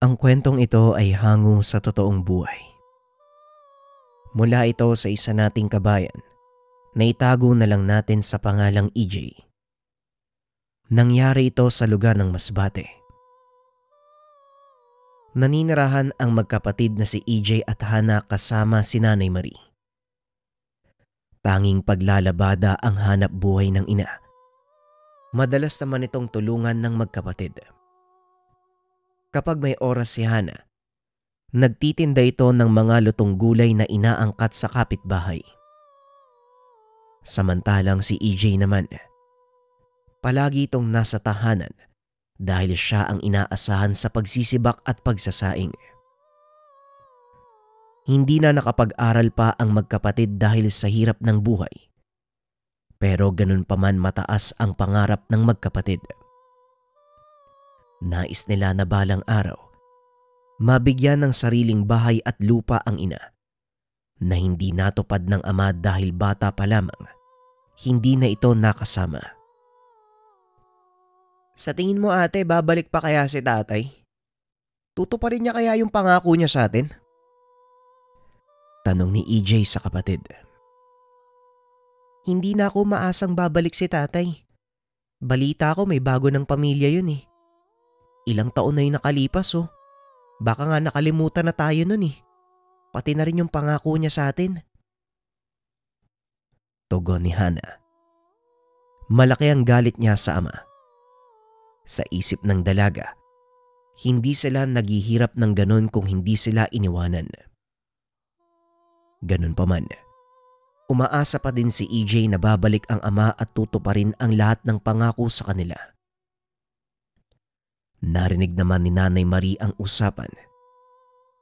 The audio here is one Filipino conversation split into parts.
Ang kwentong ito ay hango sa totoong buhay. Mula ito sa isa nating kabayan na itago na lang natin sa pangalang EJ. Nangyari ito sa lugar ng Masbate. Naninirahan ang magkapatid na si EJ at Hana kasama si Nanay Marie. Tanging paglalabada ang hanap buhay ng ina. Madalas naman itong tulungan ng magkapatid. Kapag may oras si Hana, nagtitinda ito ng mga lutong gulay na inaangkat sa kapitbahay. Samantalang si EJ naman, palagi itong nasa tahanan dahil siya ang inaasahan sa pagsisibak at pagsasaing. Hindi na nakapag-aral pa ang magkapatid dahil sa hirap ng buhay. Pero ganun pa man mataas ang pangarap ng magkapatid. Nais nila na balang araw, mabigyan ng sariling bahay at lupa ang ina, na hindi natupad ng ama dahil bata pa lamang, hindi na ito nakasama. Sa tingin mo ate, babalik pa kaya si tatay? Tutuparin niya kaya yung pangako niya sa atin? Tanong ni EJ sa kapatid. Hindi na ako maasang babalik si tatay. Balita ko may bago ng pamilya yun eh. Ilang taon na yung nakalipas oh. Baka nga nakalimutan na tayo nun eh. Pati na rin yung pangako niya sa atin. Tugon ni Hana. Malaki ang galit niya sa ama. Sa isip ng dalaga, hindi sila naghihirap ng ganon kung hindi sila iniwanan. Ganon pa man, umaasa pa din si EJ na babalik ang ama at tutuparin ang lahat ng pangako sa kanila. Narinig naman ni Nanay Marie ang usapan.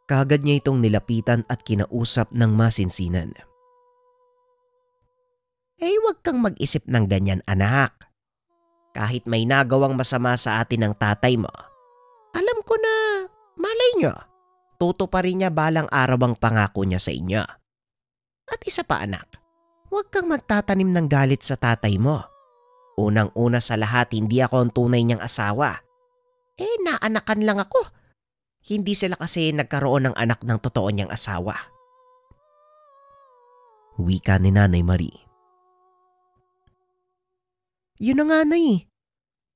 Kaagad niya itong nilapitan at kinausap ng masinsinan. Huwag kang mag-isip ng ganyan anak. Kahit may nagawang masama sa atin ng tatay mo, alam ko na, malay nyo, tutuparin niya balang araw ang pangako niya sa inyo. At isa pa anak, huwag kang magtatanim ng galit sa tatay mo. Unang-una sa lahat, hindi ako ang tunay niyang asawa. Naanakan lang ako. Hindi sila kasi nagkaroon ng anak ng totoo niyang asawa. Wika ni Nanay Marie. Yun na nga nay.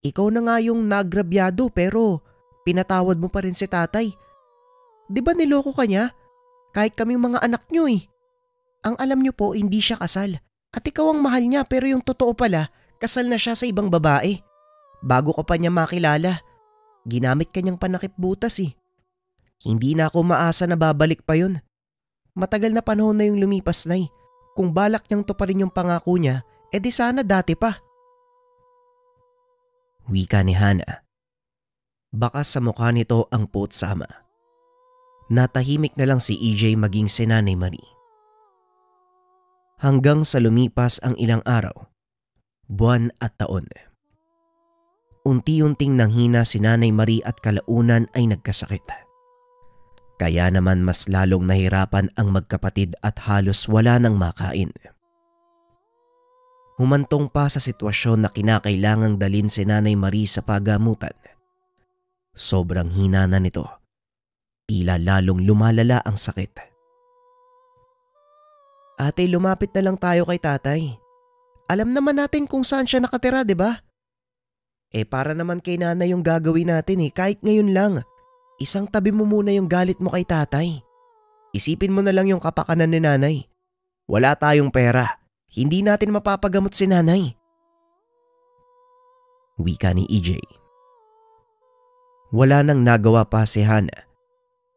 Ikaw na nga yung nagrabyado pero pinatawad mo pa rin si tatay. Di ba niloko ka niya? Kahit kaming mga anak niyo eh. Ang alam niyo po hindi siya kasal. At ikaw ang mahal niya pero yung totoo pala, kasal na siya sa ibang babae. Bago ko pa niya makilala. Ginamit kanyang panakip butas eh. Hindi na ako maasa na babalik pa yun. Matagal na panahon na yung lumipas nay. Kung balak niyang tuparin yung pangako niya, edi sana dati pa. Wika ni Hana. Baka sa mukha nito ang puot sa ama. Natahimik na lang si EJ maging si Nanay Marie. Hanggang sa lumipas ang ilang araw, buwan at taon. Unti-unting nanghina si Nanay Marie at kalaunan ay nagkasakit. Kaya naman mas lalong nahirapan ang magkapatid at halos wala nang makain. Humantong pa sa sitwasyon na kinakailangang dalin si Nanay Marie sa pagamutan. Sobrang hina na nito. Tila lalong lumalala ang sakit. Ate, lumapit na lang tayo kay tatay. Alam naman natin kung saan siya nakatira, di ba? Para naman kay nanay yung gagawin natin kahit ngayon lang. Isang tabi mo muna yung galit mo kay tatay. Isipin mo na lang yung kapakanan ni nanay. Wala tayong pera. Hindi natin mapapagamot si nanay. Wika ni EJ. Wala nang nagawa pa si Hana,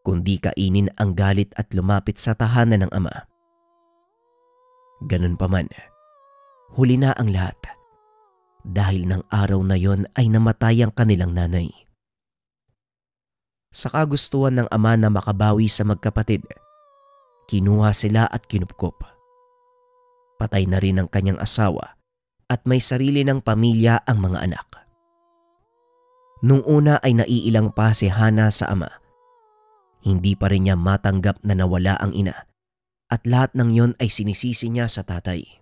kundi kainin ang galit at lumapit sa tahanan ng ama. Ganun pa man, huli na ang lahat. Dahil ng araw na yon ay namatay ang kanilang nanay. Sa kagustuhan ng ama na makabawi sa magkapatid, kinuha sila at kinupkop. Patay na rin ang kanyang asawa at may sarili ng pamilya ang mga anak. Nung una ay naiilang pa si Hana sa ama. Hindi pa rin niya matanggap na nawala ang ina at lahat ng yon ay sinisisi niya sa tatay.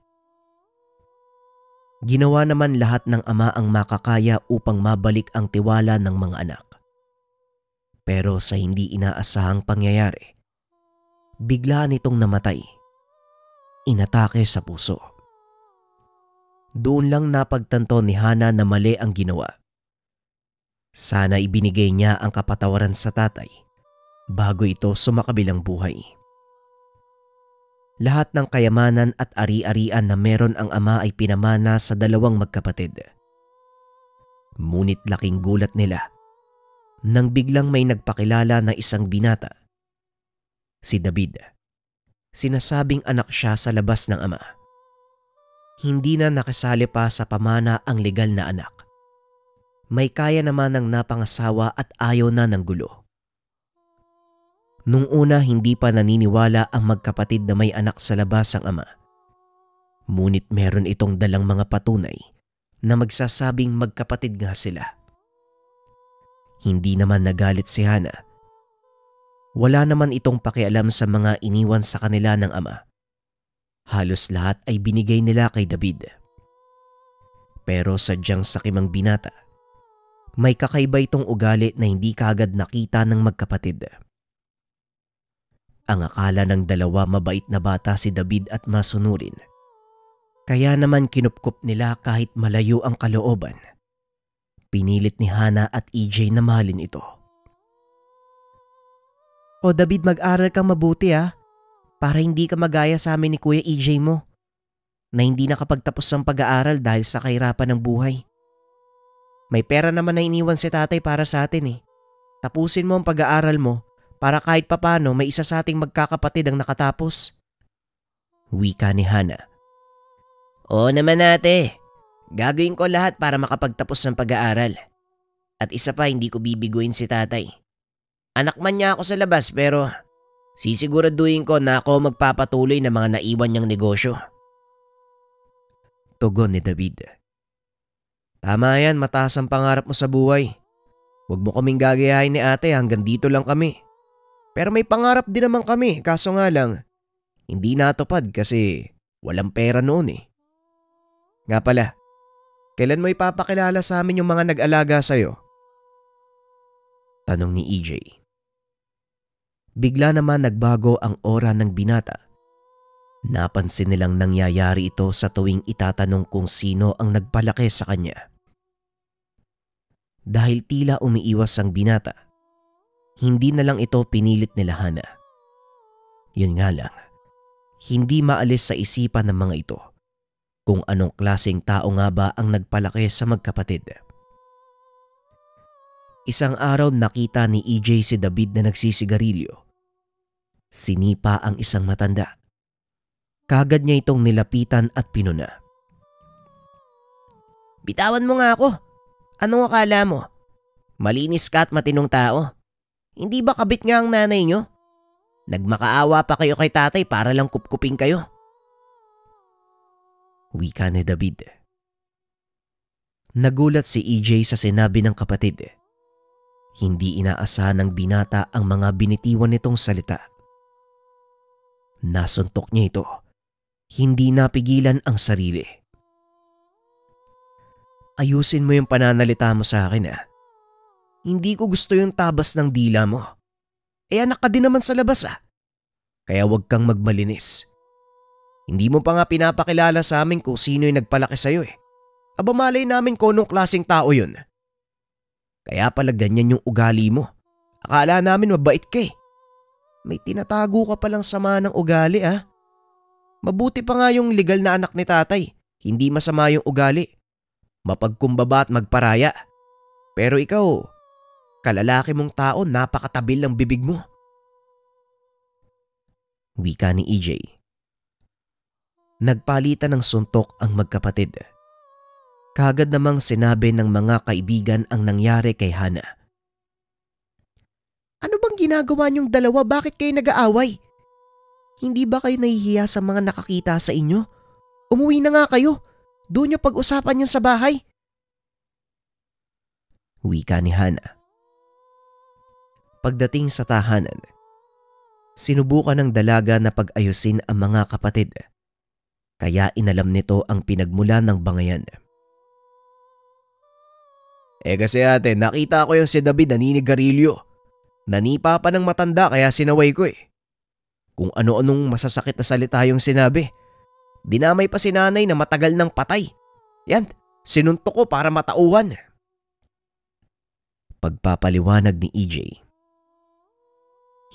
Ginawa naman lahat ng ama ang makakaya upang mabalik ang tiwala ng mga anak. Pero sa hindi inaasahang pangyayari, bigla nitong namatay. Inatake sa puso. Doon lang napagtanto ni Hana na mali ang ginawa. Sana ibinigay niya ang kapatawaran sa tatay bago ito sumakabilang buhay. Lahat ng kayamanan at ari-arian na meron ang ama ay pinamana sa dalawang magkapatid. Ngunit laking gulat nila nang biglang may nagpakilala na isang binata. Si David. Sinasabing anak siya sa labas ng ama. Hindi na nakasali pa sa pamana ang legal na anak. May kaya naman ng napangasawa at ayaw na ng gulo. Nung una hindi pa naniniwala ang magkapatid na may anak sa labas ang ama. Ngunit meron itong dalang mga patunay na magsasabing magkapatid nga sila. Hindi naman nagalit si Hana. Wala naman itong pakialam sa mga iniwan sa kanila ng ama. Halos lahat ay binigay nila kay David. Pero sadyang sakimang binata, may kakaiba itong ugali na hindi kaagad nakita ng magkapatid. Ang akala ng dalawa mabait na bata si David at masunurin. Kaya naman kinupkup nila kahit malayo ang kalooban. Pinilit ni Hana at EJ na mahalin ito. O David, mag-aral kang mabuti para hindi ka magaya sa amin ni Kuya EJ mo na hindi nakapagtapos ng pag-aaral dahil sa kahirapan ng buhay. May pera naman na iniwan si tatay para sa atin . Tapusin mo ang pag-aaral mo para kahit papano may isa sa ating magkakapatid ang nakatapos. Wika ni Hana. Oo naman ate. Gagawin ko lahat para makapagtapos ng pag-aaral. At isa pa, hindi ko bibiguin si tatay. Anak man niya ako sa labas pero sisiguraduhin ko na ako magpapatuloy ng mga naiwan niyang negosyo. Tugon ni David. Tama yan, mataas ang pangarap mo sa buhay. Huwag mo kaming gagayahin ni ate, hanggang dito lang kami. Pero may pangarap din naman kami, kaso nga lang, hindi natupad kasi walang pera noon . Nga pala, kailan mo ipapakilala sa amin yung mga nag-alaga sa'yo? Tanong ni EJ. Bigla naman nagbago ang aura ng binata. Napansin nilang nangyayari ito sa tuwing itatanong kung sino ang nagpalaki sa kanya. Dahil tila umiiwas ang binata, hindi na lang ito pinilit nila Hana. Yun nga lang, hindi maalis sa isipan ng mga ito kung anong klaseng tao nga ba ang nagpalaki sa magkapatid. Isang araw nakita ni EJ si David na nagsisigarilyo. Sinipa ang isang matanda. Kagad niya itong nilapitan at pinuna. Bitawan mo nga ako. Anong akala mo? Malinis ka at matinong tao. Hindi ba kabit nga ang nanay nyo? Nagmakaawa pa kayo kay tatay para lang kupkupin kayo. Wika ni David. Nagulat si EJ sa sinabi ng kapatid. Hindi inaasahan ng binata ang mga binitiwan nitong salita. Nasuntok niya ito. Hindi napigilan ang sarili. Ayusin mo yung pananalita mo sa akin . Hindi ko gusto yung tabas ng dila mo. Anak ka din naman sa labas . Kaya huwag kang magmalinis. Hindi mo pa nga pinapakilala sa amin kung sino yung nagpalaki sa'yo . Aba malay namin kung anong klaseng tao yun. Kaya pala ganyan yung ugali mo. Akala namin mabait ka . May tinatago ka palang sama ng ugali . Mabuti pa nga yung legal na anak ni tatay. Hindi masama yung ugali. Mapagkumbaba at magparaya. Pero ikaw, kalalaki mong tao, napakatabil ng bibig mo. Wika ni EJ. Nagpalitan ng suntok ang magkapatid. Kagad namang sinabi ng mga kaibigan ang nangyari kay Hana. Ano bang ginagawa niyong dalawa? Bakit kayo nag-aaway? Hindi ba kayo nahihiya sa mga nakakita sa inyo? Umuwi na nga kayo. Doon niyo pag-usapan yan sa bahay. Wika ni Hana. Pagdating sa tahanan, sinubukan ng dalaga na pag-ayusin ang mga kapatid. Kaya inalam nito ang pinagmula ng bangayan. Kasi ate, nakita ko yung si David naninigarilyo. Nanipa pa ng matanda kaya sinaway ko eh. Kung ano-anong masasakit na salita yung sinabi. Dinamay pa si nanay na matagal nang patay. Yan, sinuntok ko para matauhan. Pagpapaliwanag ni EJ.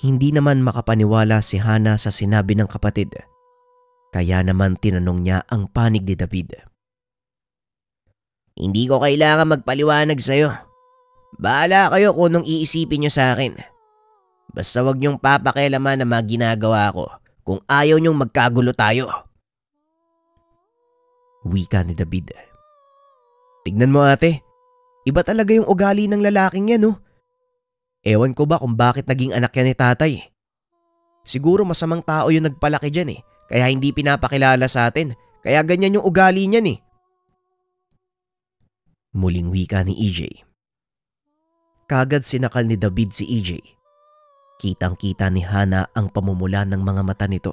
Hindi naman makapaniwala si Hana sa sinabi ng kapatid. Kaya naman tinanong niya ang panig ni David. Hindi ko kailangan magpaliwanag sa'yo. Bahala kayo kung anong iisipin niyo sa akin. Basta wag niyong papakialaman na mga ginagawa ko kung ayaw niyong magkagulo tayo. Wika ni David. Tignan mo ate, iba talaga yung ugali ng lalaking yan oh. Ewan ko ba kung bakit naging anak yan ni tatay. Siguro masamang tao yung nagpalaki dyan eh, kaya hindi pinapakilala sa atin, kaya ganyan yung ugali niyan eh. Muling wika ni EJ. Kagad sinakal ni David si EJ. Kitang-kita ni Hana ang pamumula ng mga mata nito.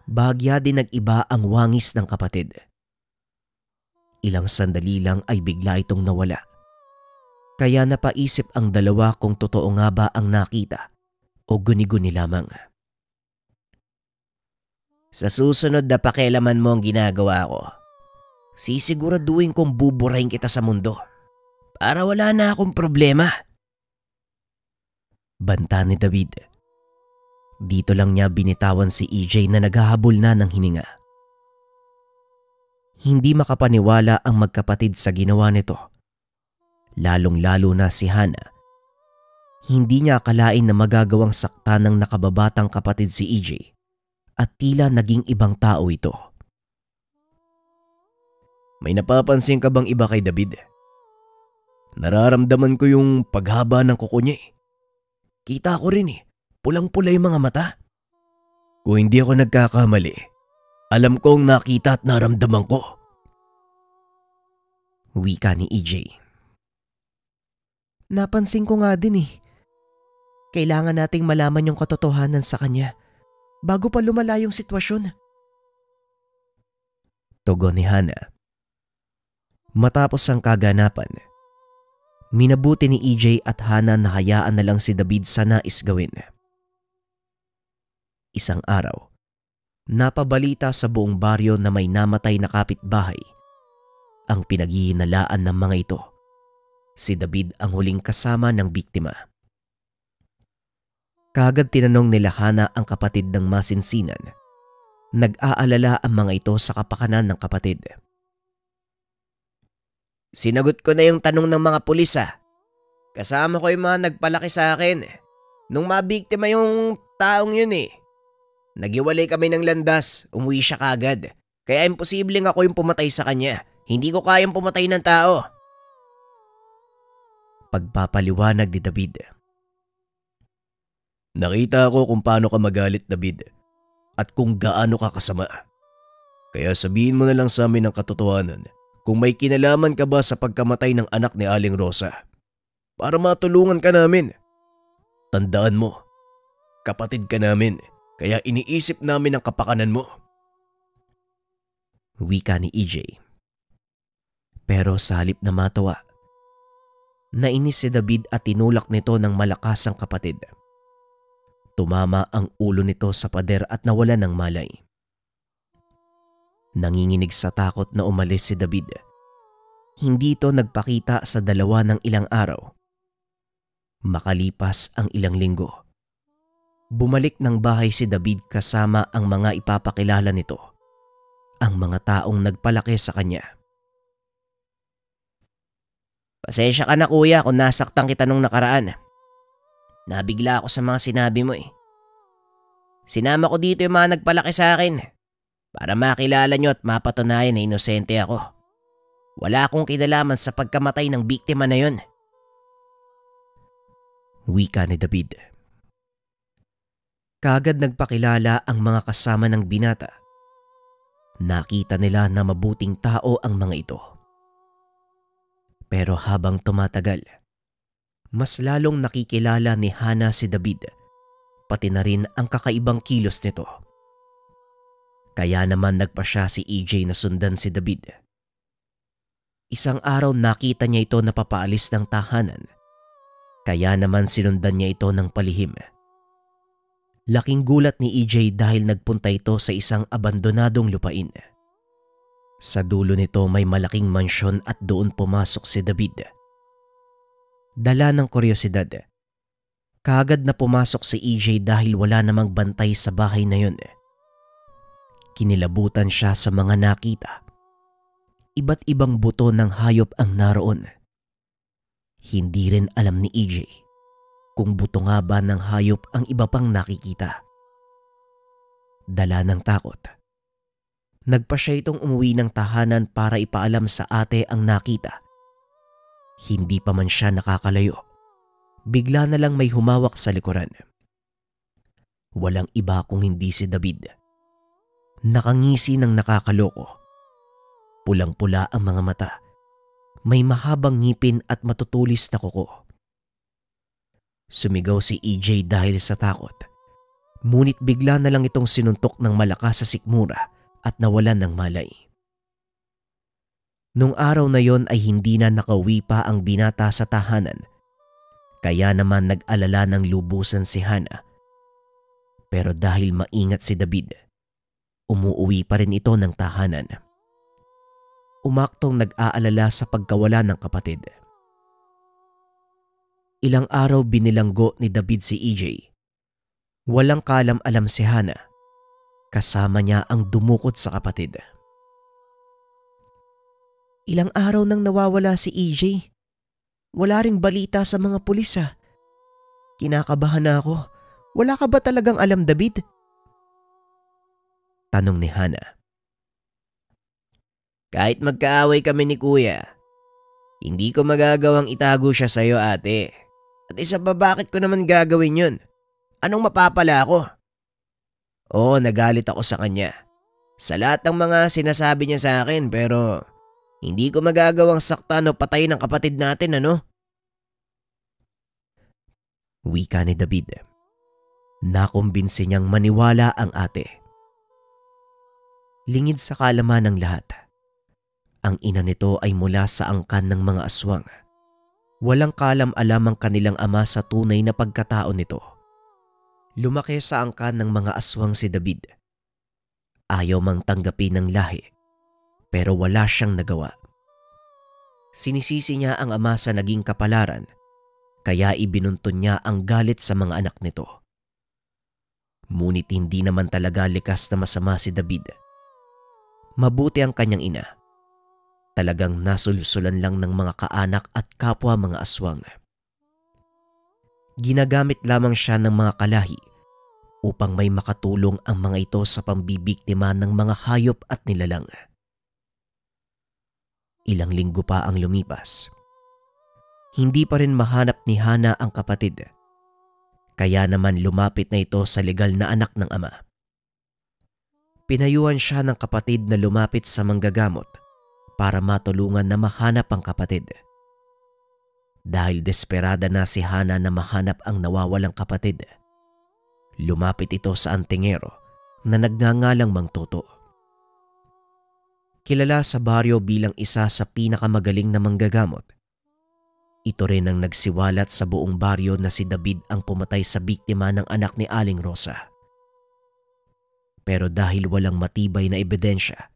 Bahagya din nag-iba ang wangis ng kapatid. Ilang sandali lang ay bigla itong nawala. Kaya napaisip ang dalawa kung totoo nga ba ang nakita o guni-guni lamang. Sa susunod na pakialaman mo ang ginagawa ko, sisiguraduhin kong buburahin kita sa mundo para wala na akong problema. Banta ni David. Dito lang niya binitawan si EJ na naghahabol na ng hininga. Hindi makapaniwala ang magkapatid sa ginawa nito. Lalong-lalo na si Hana. Hindi niya akalain na magagawang sakta ng nakababatang kapatid si EJ at tila naging ibang tao ito. May napapansin ka bang iba kay David? Nararamdaman ko yung paghaba ng kuko niya eh. Kita ko rin eh, pulang-pula yung mga mata. Kung hindi ako nagkakamali, alam kong nakita at naramdaman ko. Wika ni EJ. Napansin ko nga din eh. Kailangan nating malaman yung katotohanan sa kanya bago pa lumala yung sitwasyon. Tugon ni Hana. Matapos ang kaganapan, minabuti ni EJ at Hana na hayaan na lang si David sa nais gawin. Isang araw, napabalita sa buong baryo na may namatay na kapitbahay. Ang pinaghihinalaan ng mga ito, si David ang huling kasama ng biktima. Kaagad tinanong nila Hana ang kapatid ng masinsinan. Nag-aalala ang mga ito sa kapakanan ng kapatid. Sinagot ko na yung tanong ng mga pulis ah. Kasama ko yung mga nagpalaki sa akin. Nung mabiktima yung taong yun eh. Nagiwalay kami ng landas, umuwi siya kagad. Kaya imposibleng ako yung pumatay sa kanya. Hindi ko kayang pumatay ng tao. Pagpapaliwanag ni David. Nakita ko kung paano ka magalit, David. At kung gaano ka kasama. Kaya sabihin mo na lang sa amin ang katotohanan. Kung may kinalaman ka ba sa pagkamatay ng anak ni Aling Rosa? Para matulungan ka namin. Tandaan mo, kapatid ka namin, kaya iniisip namin ang kapakanan mo. Wika ni EJ. Pero sa halip na matawa, nainis si David at tinulak nito ng malakas ang kapatid. Tumama ang ulo nito sa pader at nawala ng malay. Nanginginig sa takot na umalis si David. Hindi ito nagpakita sa dalawa ng ilang araw. Makalipas ang ilang linggo, bumalik ng bahay si David kasama ang mga ipapakilala nito, ang mga taong nagpalaki sa kanya. Pasensya ka na kuya kung nasaktan kita nung nakaraan. Nabigla ako sa mga sinabi mo eh. Sinama ko dito yung mga nagpalaki sa akin para makilala nyo at mapatunayan na inosente ako. Wala akong kinalaman sa pagkamatay ng biktima na yun. Wika ni David. Kaagad nagpakilala ang mga kasama ng binata. Nakita nila na mabuting tao ang mga ito. Pero habang tumatagal, mas lalong nakikilala ni Hana si David, pati na rin ang kakaibang kilos nito. Kaya naman nagpa siya si EJ na sundan si David. Isang araw nakita niya ito na papaalis ng tahanan. Kaya naman sinundan niya ito ng palihim. Laking gulat ni EJ dahil nagpunta ito sa isang abandonadong lupain. Sa dulo nito may malaking mansyon at doon pumasok si David. Dala ng kuryosidad, kaagad na pumasok si EJ dahil wala namang bantay sa bahay na yun. Kinilabutan siya sa mga nakita. Iba't ibang buto ng hayop ang naroon. Hindi rin alam ni EJ kung buto nga ba ng hayop ang iba pang nakikita. Dala ng takot, nagpa siya itong umuwi ng tahanan para ipaalam sa ate ang nakita. Hindi pa man siya nakakalayo, bigla na lang may humawak sa likuran. Walang iba kung hindi si David. Nakangisi ng nakakaloko. Pulang-pula ang mga mata. May mahabang ngipin at matutulis na kuko. Sumigaw si EJ dahil sa takot. Ngunit bigla na lang itong sinuntok ng malakas sa sikmura at nawalan ng malay. Nung araw na yon ay hindi na nakauwi pa ang binata sa tahanan. Kaya naman nag-alala ng lubusan si Hana. Pero dahil maingat si David, umuuwi pa rin ito ng tahanan. Umaktong nag-aalala sa pagkawala ng kapatid. Ilang araw binilanggo ni David si EJ. Walang kaalam-alam si Hana. Kasama niya ang dumukot sa kapatid. Ilang araw nang nawawala si EJ. Wala ring balita sa mga pulis . Kinakabahan na ako. Wala ka ba talagang alam, David? Tanong ni Hana. Kahit magkaaway kami ni kuya, hindi ko magagawang itago siya sa'yo, ate. At isa pa, bakit ko naman gagawin yun? Anong mapapala ako? Oo, nagalit ako sa kanya. Sa lahat ng mga sinasabi niya sa akin, pero hindi ko magagawang saktan o patayin ang kapatid natin, ano? Wika ni David. Nakumbinsi niyang maniwala ang ate. Lingid sa kaalaman ng lahat, ang ina nito ay mula sa angkan ng mga aswang. Walang kalam-alam ang kanilang ama sa tunay na pagkatao nito. Lumaki sa angkan ng mga aswang si David. Ayaw mang tanggapin ng lahi, pero wala siyang nagawa. Sinisisi niya ang ama sa naging kapalaran, kaya ibinunton niya ang galit sa mga anak nito. Ngunit hindi naman talaga likas na masama si David. Mabuti ang kanyang ina. Talagang nasulsulan lang ng mga kaanak at kapwa mga aswang. Ginagamit lamang siya ng mga kalahi upang may makatulong ang mga ito sa pambibiktima ng mga hayop at nilalang. Ilang linggo pa ang lumipas. Hindi pa rin mahanap ni Hana ang kapatid. Kaya naman lumapit na ito sa legal na anak ng ama. Pinayuhan siya ng kapatid na lumapit sa manggagamot para matulungan na mahanap ang kapatid. Dahil desperada na si Hana na mahanap ang nawawalang kapatid, lumapit ito sa antingero na nagngangalang Mang Toto. Kilala sa baryo bilang isa sa pinakamagaling na manggagamot. Ito rin ang nagsiwalat sa buong baryo na si David ang pumatay sa biktima ng anak ni Aling Rosa. Pero dahil walang matibay na ebidensya,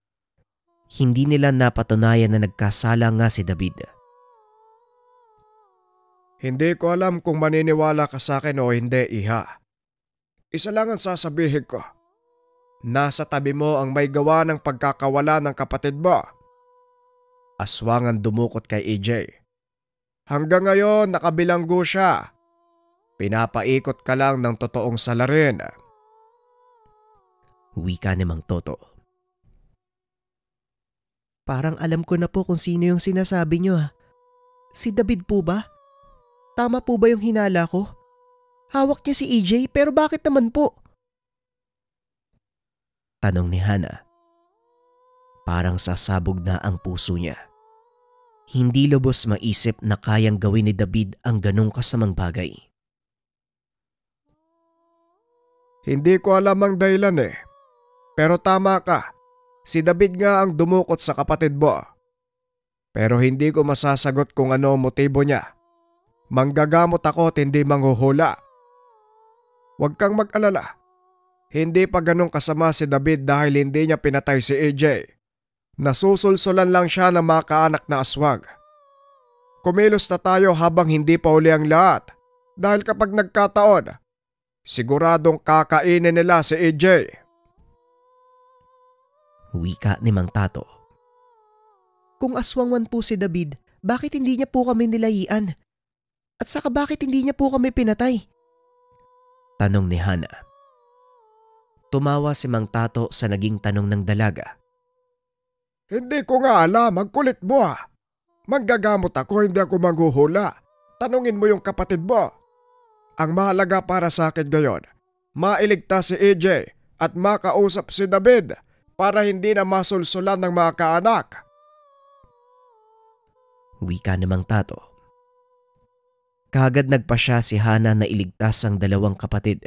hindi nila napatunayan na nagkasala nga si David. Hindi ko alam kung maniniwala ka sa akin o hindi, iha. Isa lang ang sasabihin ko. Nasa tabi mo ang may gawa ng pagkakawala ng kapatid mo. Aswang ang dumukot kay EJ. Hanggang ngayon nakabilanggo siya. Pinapaikot ka lang ng totoong salarin. Wika ni Mang Toto. Parang alam ko na po kung sino yung sinasabi niyo . Si David po ba? Tama po ba yung hinala ko? Hawak niya si EJ pero bakit naman po? Tanong ni Hana. Parang sasabog na ang puso niya. Hindi lubos maisip na kayang gawin ni David ang ganong kasamang bagay. Hindi ko alam ang dahilan Pero tama ka. Si David nga ang dumukot sa kapatid mo. Pero hindi ko masasagot kung ano ang motibo niya. Manggagamot ako at hindi manghuhula. Huwag kang mag-alala. Hindi pa ganun kasama si David dahil hindi niya pinatay si AJ. Nasusulsulan lang siya ng mga kaanak na aswang. Kumilos na tayo habang hindi pa uli ang lahat dahil kapag nagkataon, siguradong kakainin nila si AJ. Wika ni Mang Tato. Kung aswang man po si David, bakit hindi niya po kami nilayian? At saka bakit hindi niya po kami pinatay? Tanong ni Hana. Tumawa si Mang Tato sa naging tanong ng dalaga. Hindi ko nga alam, magkulit mo ah. Manggagamot ako, hindi ako manghuhula. Tanungin mo yung kapatid mo. Ang mahalaga para sa akin ngayon, mailigtas si AJ at makausap si David para hindi na masulsulan ng mga kaanak. Wika ni Mang Tato. Kaagad nagpasya si Hana na iligtas ang dalawang kapatid.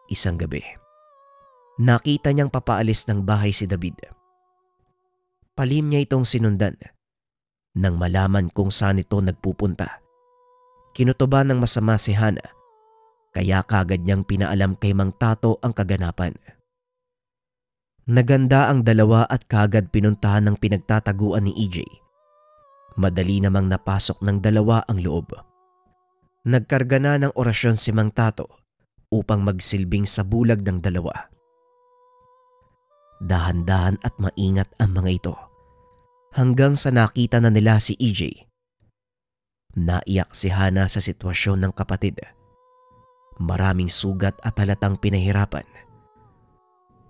Isang gabi, nakita niyang papaalis ng bahay si David. Palim niya itong sinundan. Nang malaman kung saan ito nagpupunta, kinutuban ng masama si Hana, kaya kaagad niyang pinaalam kay Mang Tato ang kaganapan. Naganda ang dalawa at kaagad pinuntahan ng pinagtataguan ni EJ. Madali namang napasok ng dalawa ang loob. Nagkarga na ng orasyon si Mang Tato upang magsilbing sa bulag ng dalawa. Dahan-dahan at maingat ang mga ito hanggang sa nakita na nila si EJ. Naiyak si Hana sa sitwasyon ng kapatid. Maraming sugat at halatang pinahirapan.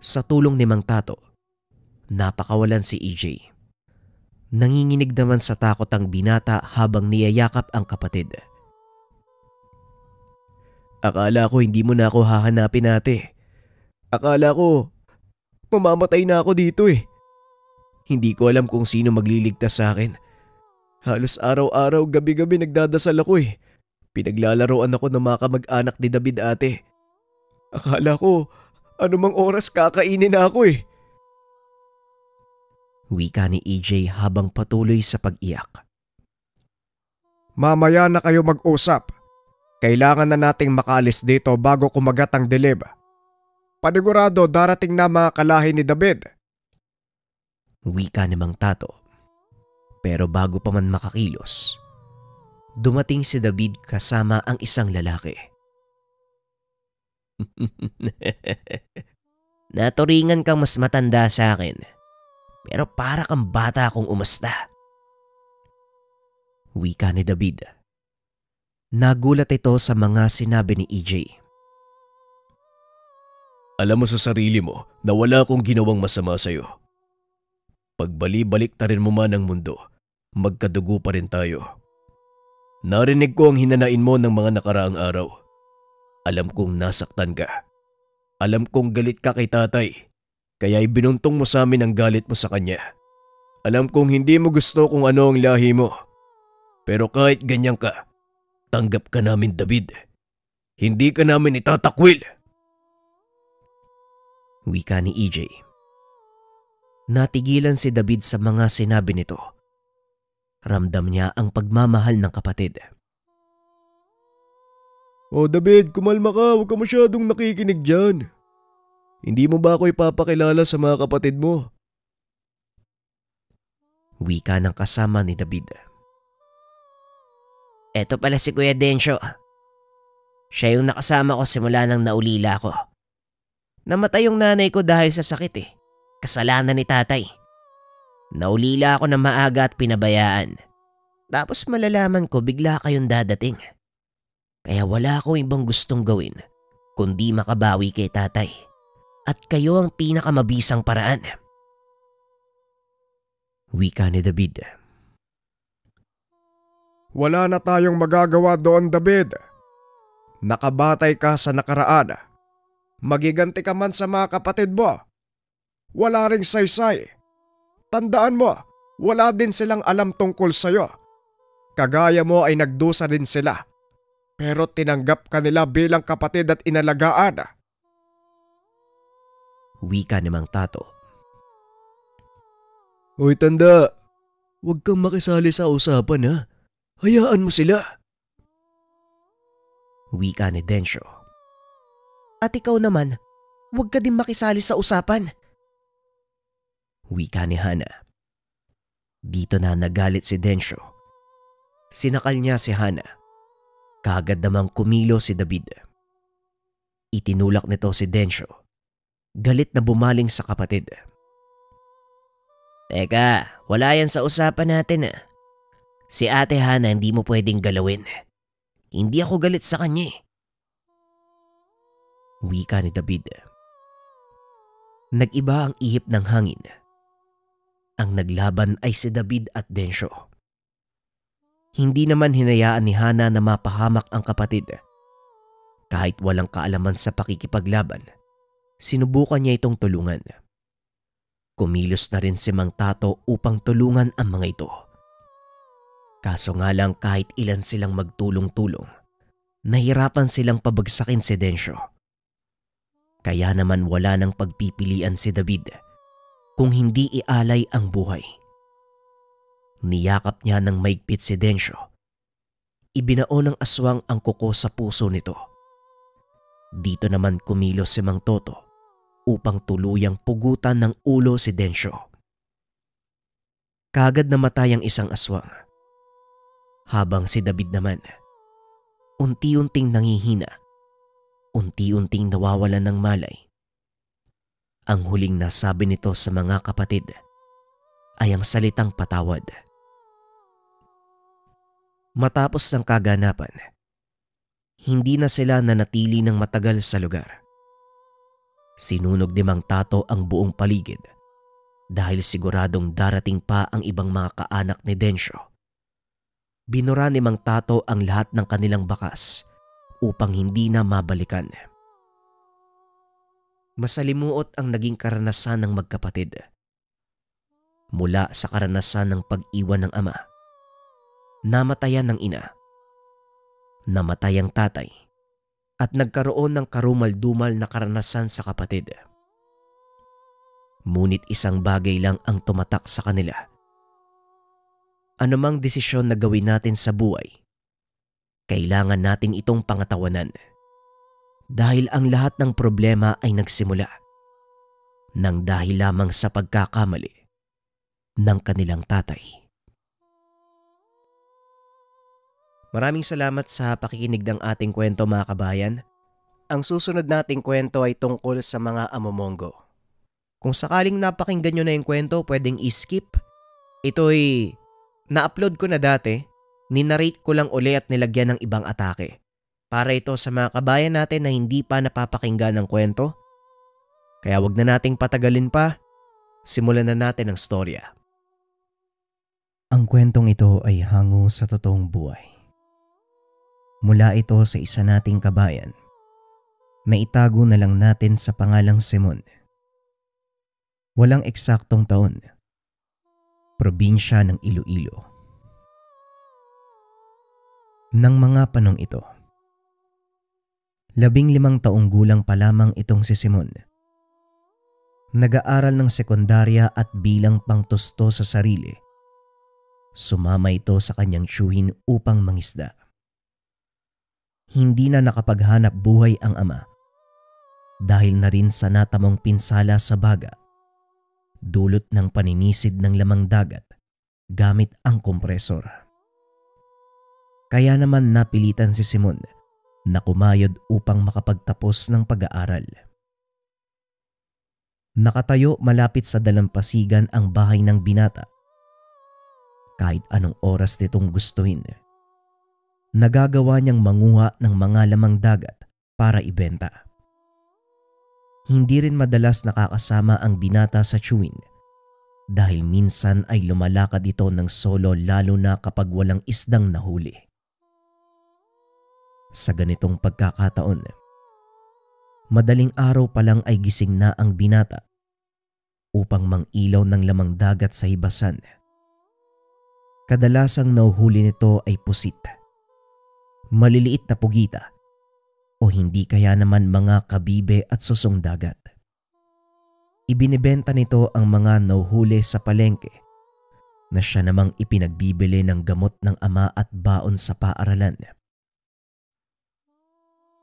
Sa tulong ni Mang Tato, napakawalan si EJ. Nanginginig naman sa takot ang binata habang niyayakap ang kapatid. Akala ko hindi mo na ako hahanapin, ate. Akala ko mamamatay na ako dito eh. Hindi ko alam kung sino magliligtas sa akin. Halos araw-araw, gabi-gabi nagdadasal ako eh. Pinaglalaroan ako ng mga kamag-anak ni David, ate. Akala ko anumang oras kakainin na ako eh. Wika ni EJ habang patuloy sa pag-iyak. Mamaya na kayo mag-usap. Kailangan na nating makaalis dito bago kumagat ang dilim. Panigurado darating na mga kalahi ni David. Wika ni Mang Tato. Pero bago pa man makakilos, dumating si David kasama ang isang lalaki. Naturingan kang mas matanda sa akin, pero para kang bata akong umasta. Wika ni David. Nagulat ito sa mga sinabi ni EJ. Alam mo sa sarili mo na wala akong ginawang masama sa'yo. Pagbali-balik ta rin mo man ang mundo, magkadugo pa rin tayo. Narinig ko ang hinanain mo ng mga nakaraang araw. Alam kong nasaktan ka. Alam kong galit ka kay tatay, kaya ibinuntong mo sa amin ang galit mo sa kanya. Alam kong hindi mo gusto kung ano ang lahi mo. Pero kahit ganyan ka, tanggap ka namin, David. Hindi ka namin itatakwil. Wika ni EJ. Natigilan si David sa mga sinabi nito. Ramdam niya ang pagmamahal ng kapatid. Oh David, kumalma ka. Huwag ka masyadong nakikinig dyan. Hindi mo ba ako ipapakilala sa mga kapatid mo? Wika ng kasama ni David. Eto pala si Kuya Densyo. Siya yung nakasama ko simula nang naulila ko. Namatay yung nanay ko dahil sa sakit eh. Kasalanan ni tatay. Naulila ako na maaga at pinabayaan. Tapos malalaman ko bigla kayong dadating. Kaya wala akong ibang gustong gawin kundi makabawi kay tatay. At kayo ang pinakamabisang paraan. Wika ni David. Wala na tayong magagawa doon, David. Nakabatay ka sa nakaraan. Magiganti ka man sa mga kapatid mo. Wala ring saysay. Tandaan mo, wala din silang alam tungkol sa'yo. Kagaya mo ay nagdusa din sila. Pero tinanggap ka nila bilang kapatid at inalagaan. Wika ni Mang Tato. Hoy tanda, huwag kang makisali sa usapan ha. Hayaan mo sila. Wika ni Densyo. At ikaw naman, huwag ka din makisali sa usapan. Wika ni Hana. Dito na nagalit si Densyo. Sinakal niya si Hana. Kaagad namang kumilo si David. Itinulak nito si Densyo. Galit na bumaling sa kapatid. Teka, wala yan sa usapan natin ah. Si Ate Hana hindi mo pwedeng galawin. Hindi ako galit sa kanya eh. Wika ni David. Nag-iba ang ihip ng hangin. Ang naglaban ay si David at Densyo. Hindi naman hinayaan ni Hana na mapahamak ang kapatid. Kahit walang kaalaman sa pakikipaglaban, sinubukan niya itong tulungan. Kumilos na rin si Mang Tato upang tulungan ang mga ito. Kaso nga lang kahit ilan silang magtulong-tulong, nahirapan silang pabagsakin si Densyo. Kaya naman wala nang pagpipilian si David kung hindi ialay ang buhay. Niyakap niya ng maigpit si Densyo. Ibinao ng aswang ang kuko sa puso nito. Dito naman kumilos si Mang Toto upang tuluyang pugutan ng ulo si Densyo. Kaagad namatay ang isang aswang. Habang si David naman, unti-unting nangihina, unti-unting nawawalan ng malay. Ang huling nasabi nito sa mga kapatid ay ang salitang patawad. Matapos ng kaganapan, hindi na sila nanatili ng matagal sa lugar. Sinunog ni Mang Tato ang buong paligid dahil siguradong darating pa ang ibang mga kaanak ni Densyo. Binura ni Mang Tato ang lahat ng kanilang bakas upang hindi na mabalikan. Masalimuot ang naging karanasan ng magkapatid. Mula sa karanasan ng pag-iwan ng ama, namatayan ng ina, namatay ang tatay, at nagkaroon ng karumal-dumal na karanasan sa kapatid. Ngunit isang bagay lang ang tumatak sa kanila. Anumang desisyon na gawin natin sa buhay, kailangan natin itong pangatawanan. Dahil ang lahat ng problema ay nagsimula nang dahil lamang sa pagkakamali ng kanilang tatay. Maraming salamat sa pakikinig ng ating kwento mga kabayan. Ang susunod nating kwento ay tungkol sa mga amomongo. Kung sakaling napakinggan nyo na yung kwento, pwedeng i-skip. Ito'y na-upload ko na dati, ninarate ko lang uli at nilagyan ng ibang atake. Para ito sa mga kabayan natin na hindi pa napapakinggan ng kwento. Kaya wag na nating patagalin pa, simulan na natin ang storya. Ang kwentong ito ay hango sa totoong buhay. Mula ito sa isa nating kabayan na itago na lang natin sa pangalang Simon. Walang eksaktong taon. Probinsya ng Iloilo. Nang mga panong ito, 15 taong gulang pa lamang itong si Simon. Nag-aaral ng sekundarya at bilang pangtusto sa sarili, sumama ito sa kanyang tiyuhin upang mangisda. Hindi na nakapaghanap buhay ang ama dahil na rin sa natamong pinsala sa baga, dulot ng paninisid ng lamang dagat gamit ang kompresor. Kaya naman napilitan si Simon na kumayod upang makapagtapos ng pag-aaral. Nakatayo malapit sa dalampasigan ang bahay ng binata. Kahit anong oras nitong gustuhin, nagagawa niyang manguha ng mga lamang dagat para ibenta. Hindi rin madalas nakakasama ang binata sa chewin dahil minsan ay lumalakad ito ng solo lalo na kapag walang isdang nahuli. Sa ganitong pagkakataon, madaling araw pa lang ay gising na ang binata upang mangilaw ng lamang dagat sa hibasan. Kadalasang nauhuli nito ay pusit, maliliit na pugita o hindi kaya naman mga kabibe at susong dagat. Ibinibenta nito ang mga nauhuli sa palengke na siya namang ipinagbibili ng gamot ng ama at baon sa paaralan.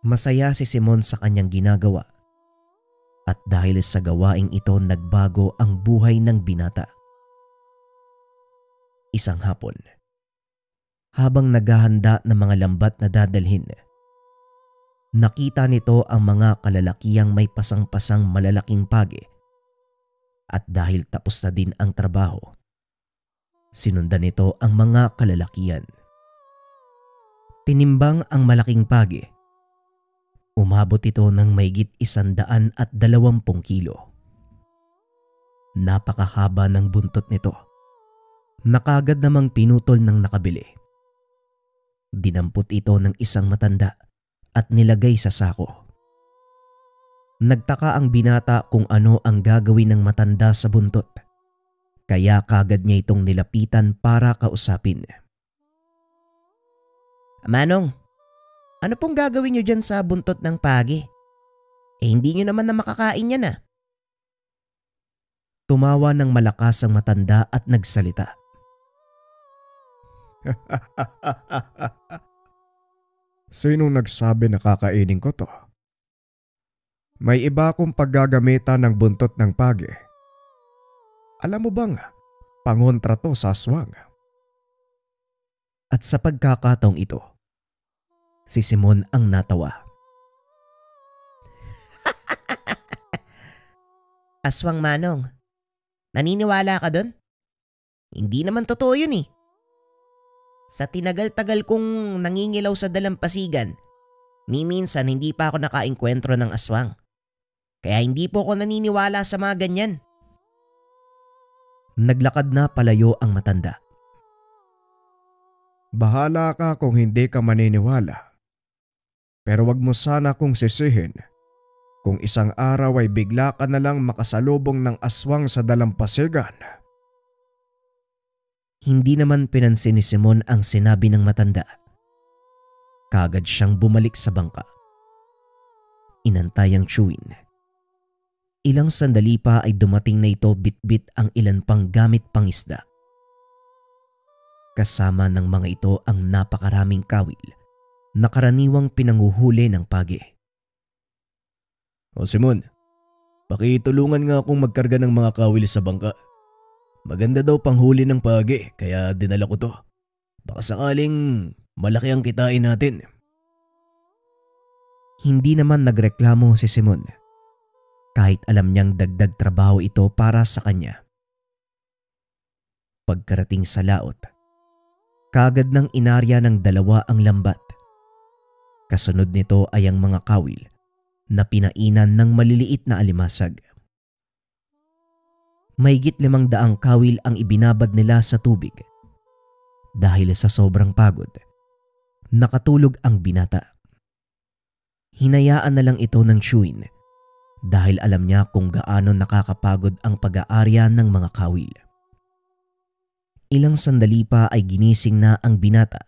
Masaya si Simon sa kanyang ginagawa at dahil sa gawaing ito nagbago ang buhay ng binata. Isang hapon, habang naghahanda ng mga lambat na dadalhin, nakita nito ang mga kalalakiyang may pasang-pasang malalaking pagi at dahil tapos na din ang trabaho, sinundan nito ang mga kalalakian. Tinimbang ang malaking pagi. Umabot ito ng mahigit 120 kilo. Napakahaba ng buntot nito. Nakagad namang pinutol ng nakabili. Dinampot ito ng isang matanda at nilagay sa sako. Nagtaka ang binata kung ano ang gagawin ng matanda sa buntot. Kaya kagad niya itong nilapitan para kausapin. "Manong, ano pong gagawin niyo dyan sa buntot ng pagi? Hindi niyo naman na makakain yan ah." Tumawa ng malakas ang matanda at nagsalita. Sinong nagsabi na kakainin ko to? May iba akong paggagamitan ng buntot ng pagi. Alam mo bang, pangontra to sa aswang. At sa pagkakataong ito, si Simon ang natawa. "Aswang, Manong, naniniwala ka dun? Hindi naman totoo yun eh. Sa tinagal-tagal kong nangingilaw sa dalampasigan, ni minsan hindi pa ako nakaengkwentro ng aswang. Kaya hindi po ako naniniwala sa mga ganyan." Naglakad na palayo ang matanda. Bahala ka kung hindi ka maniniwala. Pero wag mo sana kung sisihin kung isang araw ay bigla ka na lang makasalubong ng aswang sa dalampasigan. Hindi naman pinansin ni Simon ang sinabi ng matanda. Kagad siyang bumalik sa bangka. Inantay ang chewin. Ilang sandali pa ay dumating na ito bitbit ang ilan pang gamit pang isda. Kasama ng mga ito ang napakaraming kawil na karaniwang pinanguhuli ng pagi. "O Simon, pakitulungan nga akong magkarga ng mga kawil sa bangka. Maganda daw panghuli ng pagi kaya dinala ko to. Baka sakaling malaki ang kitain natin." Hindi naman nagreklamo si Simon kahit alam niyang dagdag trabaho ito para sa kanya. Pagkarating sa laot, kagad ng inarya ng dalawa ang lambat. Kasunod nito ay ang mga kawil na pinainan ng maliliit na alimasag. Mahigit 500 kawil ang ibinabad nila sa tubig. Dahil sa sobrang pagod, nakatulog ang binata. Hinayaan na lang ito ng chewin dahil alam niya kung gaano nakakapagod ang pag-aarya ng mga kawil. Ilang sandali pa ay ginising na ang binata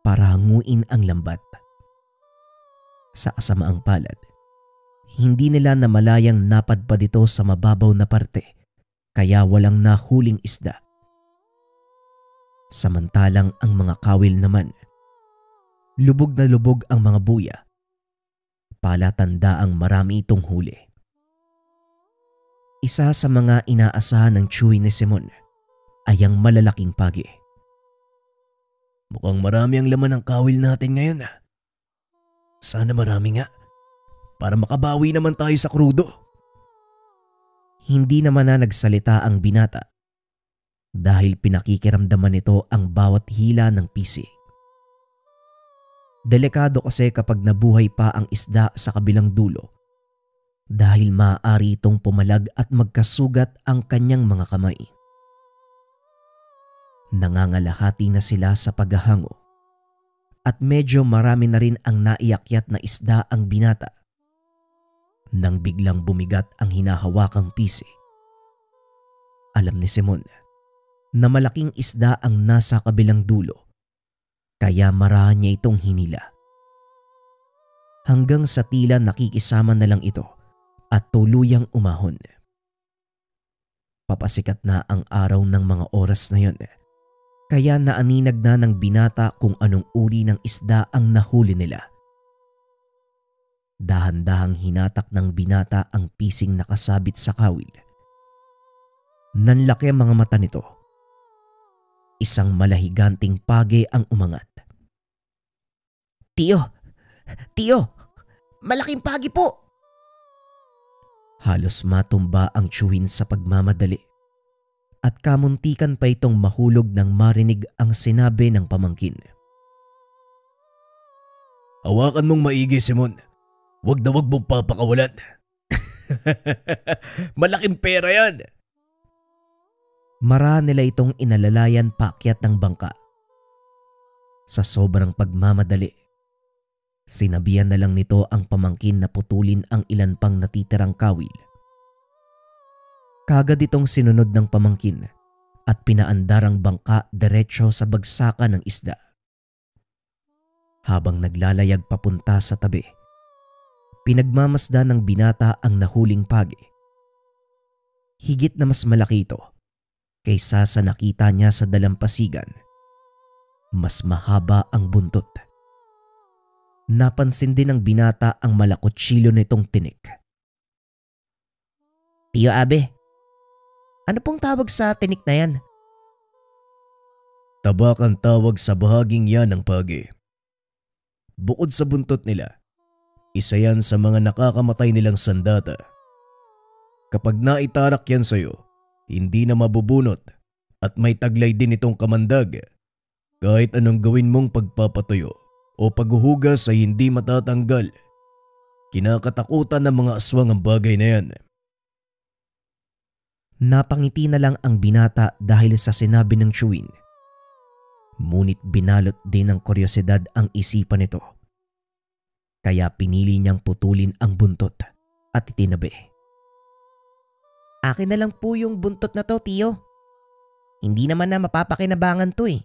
para hanguin ang lambat. Sa kasamaang palad, hindi nila namalayang napadpad ito sa mababaw na parte kaya walang nahuling isda. Samantalang ang mga kawil naman, lubog na lubog ang mga buya. Palatanda ang marami itong huli. Isa sa mga inaasahan ng chewy ni Simon ay ang malalaking pagi. "Mukhang marami ang laman ng kawil natin ngayon ah. Sana marami nga para makabawi naman tayo sa krudo." Hindi naman na nagsalita ang binata dahil pinakikiramdaman nito ang bawat hila ng pisi. Delikado kasi kapag nabuhay pa ang isda sa kabilang dulo dahil maaari itong pumalag at magkasugat ang kanyang mga kamay. Nangangalahati na sila sa paghahango at medyo marami na rin ang naiakyat na isda ang binata nang biglang bumigat ang hinahawakang pisi. Alam ni Simon na malaking isda ang nasa kabilang dulo kaya marahan niya itong hinila. Hanggang sa tila nakikisama na lang ito at tuluyang umahon. Papasikat na ang araw ng mga oras na yun. Kaya naaninag na ng binata kung anong uri ng isda ang nahuli nila. Dahan-dahang hinatak ng binata ang pising nakasabit sa kawil. Nanlaki ang mga mata nito. Isang malahiganting page ang umangat. Tiyo! Tiyo! Malaking pagi po! Halos matumba ang tiyuhin sa pagmamadali at kamuntikan pa itong mahulog nang marinig ang sinabi ng pamangkin. Hawakan mong maigi, Simon. Huwag na huwag mong papakawalan. Malaking pera yan. Mara nila itong inalalayan paakyat ng bangka. Sa sobrang pagmamadali, sinabihan na lang nito ang pamangkin na putulin ang ilan pang natitirang kawil. Kagad itong sinunod ng pamangkin at pinaandar ang bangka diretso sa bagsakan ng isda. Habang naglalayag papunta sa tabi, pinagmamasdan ng binata ang nahuling pagi. Higit na mas malaki ito kaysa sa nakita niya sa dalampasigan. Mas mahaba ang buntot. Napansin din ng binata ang malakutsilyo nitong tinik. Tiyo Abe, ano pong tawag sa tinik na yan? Tabak ang tawag sa bahaging yan ng pagi. Bukod sa buntot nila, isa yan sa mga nakakamatay nilang sandata. Kapag naitarak yan sa'yo, hindi na mabubunot at may taglay din itong kamandag. Kahit anong gawin mong pagpapatuyo o paghuhugas ay hindi matatanggal. Kinakatakutan ng mga aswang ang bagay na yan. Napangiti na lang ang binata dahil sa sinabi ng tiyuhin. Ngunit binalot din ng kuryosidad ang isipan nito. Kaya pinili niyang putulin ang buntot at itinabi. Akin na lang po yung buntot na to, tiyo. Hindi naman na mapapakinabangan to eh.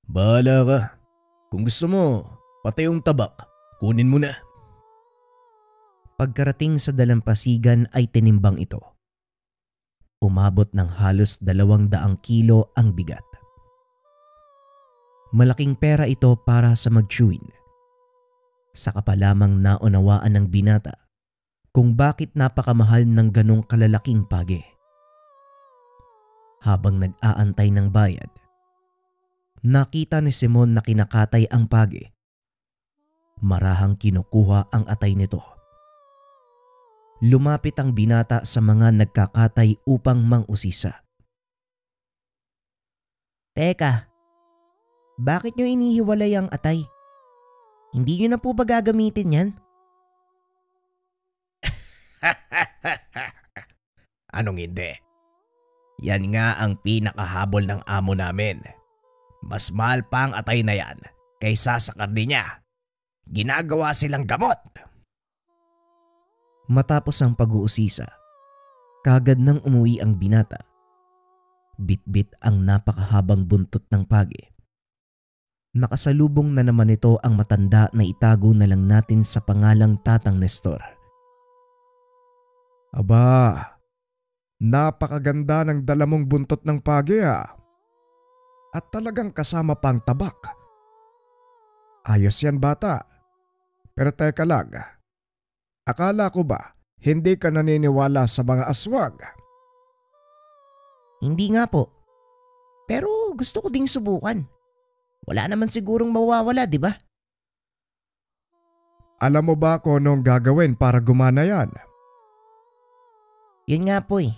Bahala ka. Kung gusto mo, pati yung tabak, kunin mo na. Pagkarating sa dalampasigan ay tinimbang ito. Umabot ng halos 200 kilo ang bigat. Malaking pera ito para sa magtiyuhin. Saka pa lamang naunawaan ng binata kung bakit napakamahal ng ganong kalalaking page. Habang nag-aantay ng bayad, nakita ni Simon na kinakatay ang page. Marahang kinukuha ang atay nito. Lumapit ang binata sa mga nagkakatay upang mangusisa. Teka, bakit nyo inihiwalay ang atay? Hindi nyo na po ba gagamitin yan? Anong hindi? Yan nga ang pinakahabol ng amo namin. Mas mahal pa ang atay na yan kaysa sa karne niya. Ginagawa silang gamot. Matapos ang pag-uusisa, kagad nang umuwi ang binata. Bit-bit ang napakahabang buntot ng page. Nakasalubong na naman ito ang matanda na itago na lang natin sa pangalang Tatang Nestor. Aba, napakaganda ng dala mong buntot ng page ah. At talagang kasama pang tabak. Ayos yan bata. Pero teka lang, akala ko ba hindi ka naniniwala sa mga aswang? Hindi nga po. Pero gusto ko ding subukan. Wala naman sigurong mawawala, di ba? Alam mo ba kung anong gagawin para gumana yan? Yun nga po eh.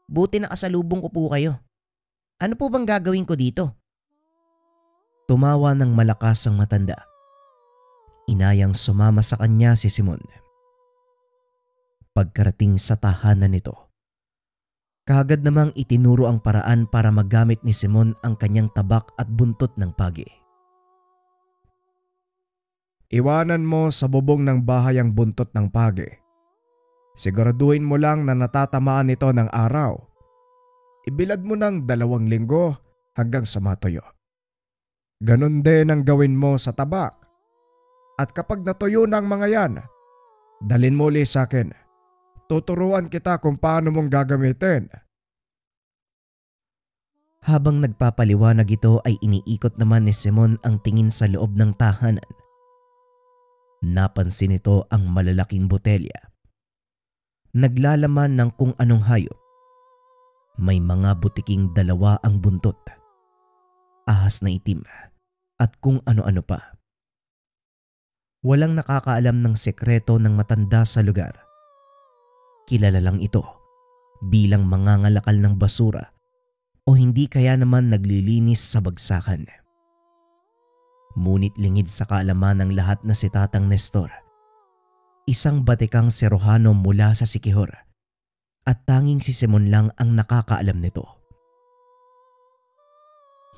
Buti nakasalubong ko po kayo. Ano po bang gagawin ko dito? Tumawa ng malakas ang matanda. Inayang sumama sa kanya si Simon. Pagkarating sa tahanan nito, kagad namang itinuro ang paraan para magamit ni Simon ang kanyang tabak at buntot ng page. Iwanan mo sa bubong ng bahay ang buntot ng page. Siguraduhin mo lang na natatamaan ito ng araw. Ibilad mo ng 2 linggo hanggang sa matuyo. Ganon din ang gawin mo sa tabak. At kapag natuyo na ang mga yan, dalin mo ulit sa akin. Tuturuan kita kung paano mong gagamitin. Habang nagpapaliwanag ito ay iniikot naman ni Simon ang tingin sa loob ng tahanan. Napansin nito ang malalaking botelya. Naglalaman ng kung anong hayop. May mga butiking dalawa ang buntot, ahas na itim at kung ano-ano pa. Walang nakakaalam ng sekreto ng matanda sa lugar. Kilala lang ito bilang mangangalakal ng basura o hindi kaya naman naglilinis sa bagsakan. Ngunit lingid sa kaalaman ng lahat na si Tatang Nestor, isang batikang Serojano mula sa Siquijor, at tanging si Simon lang ang nakakaalam nito.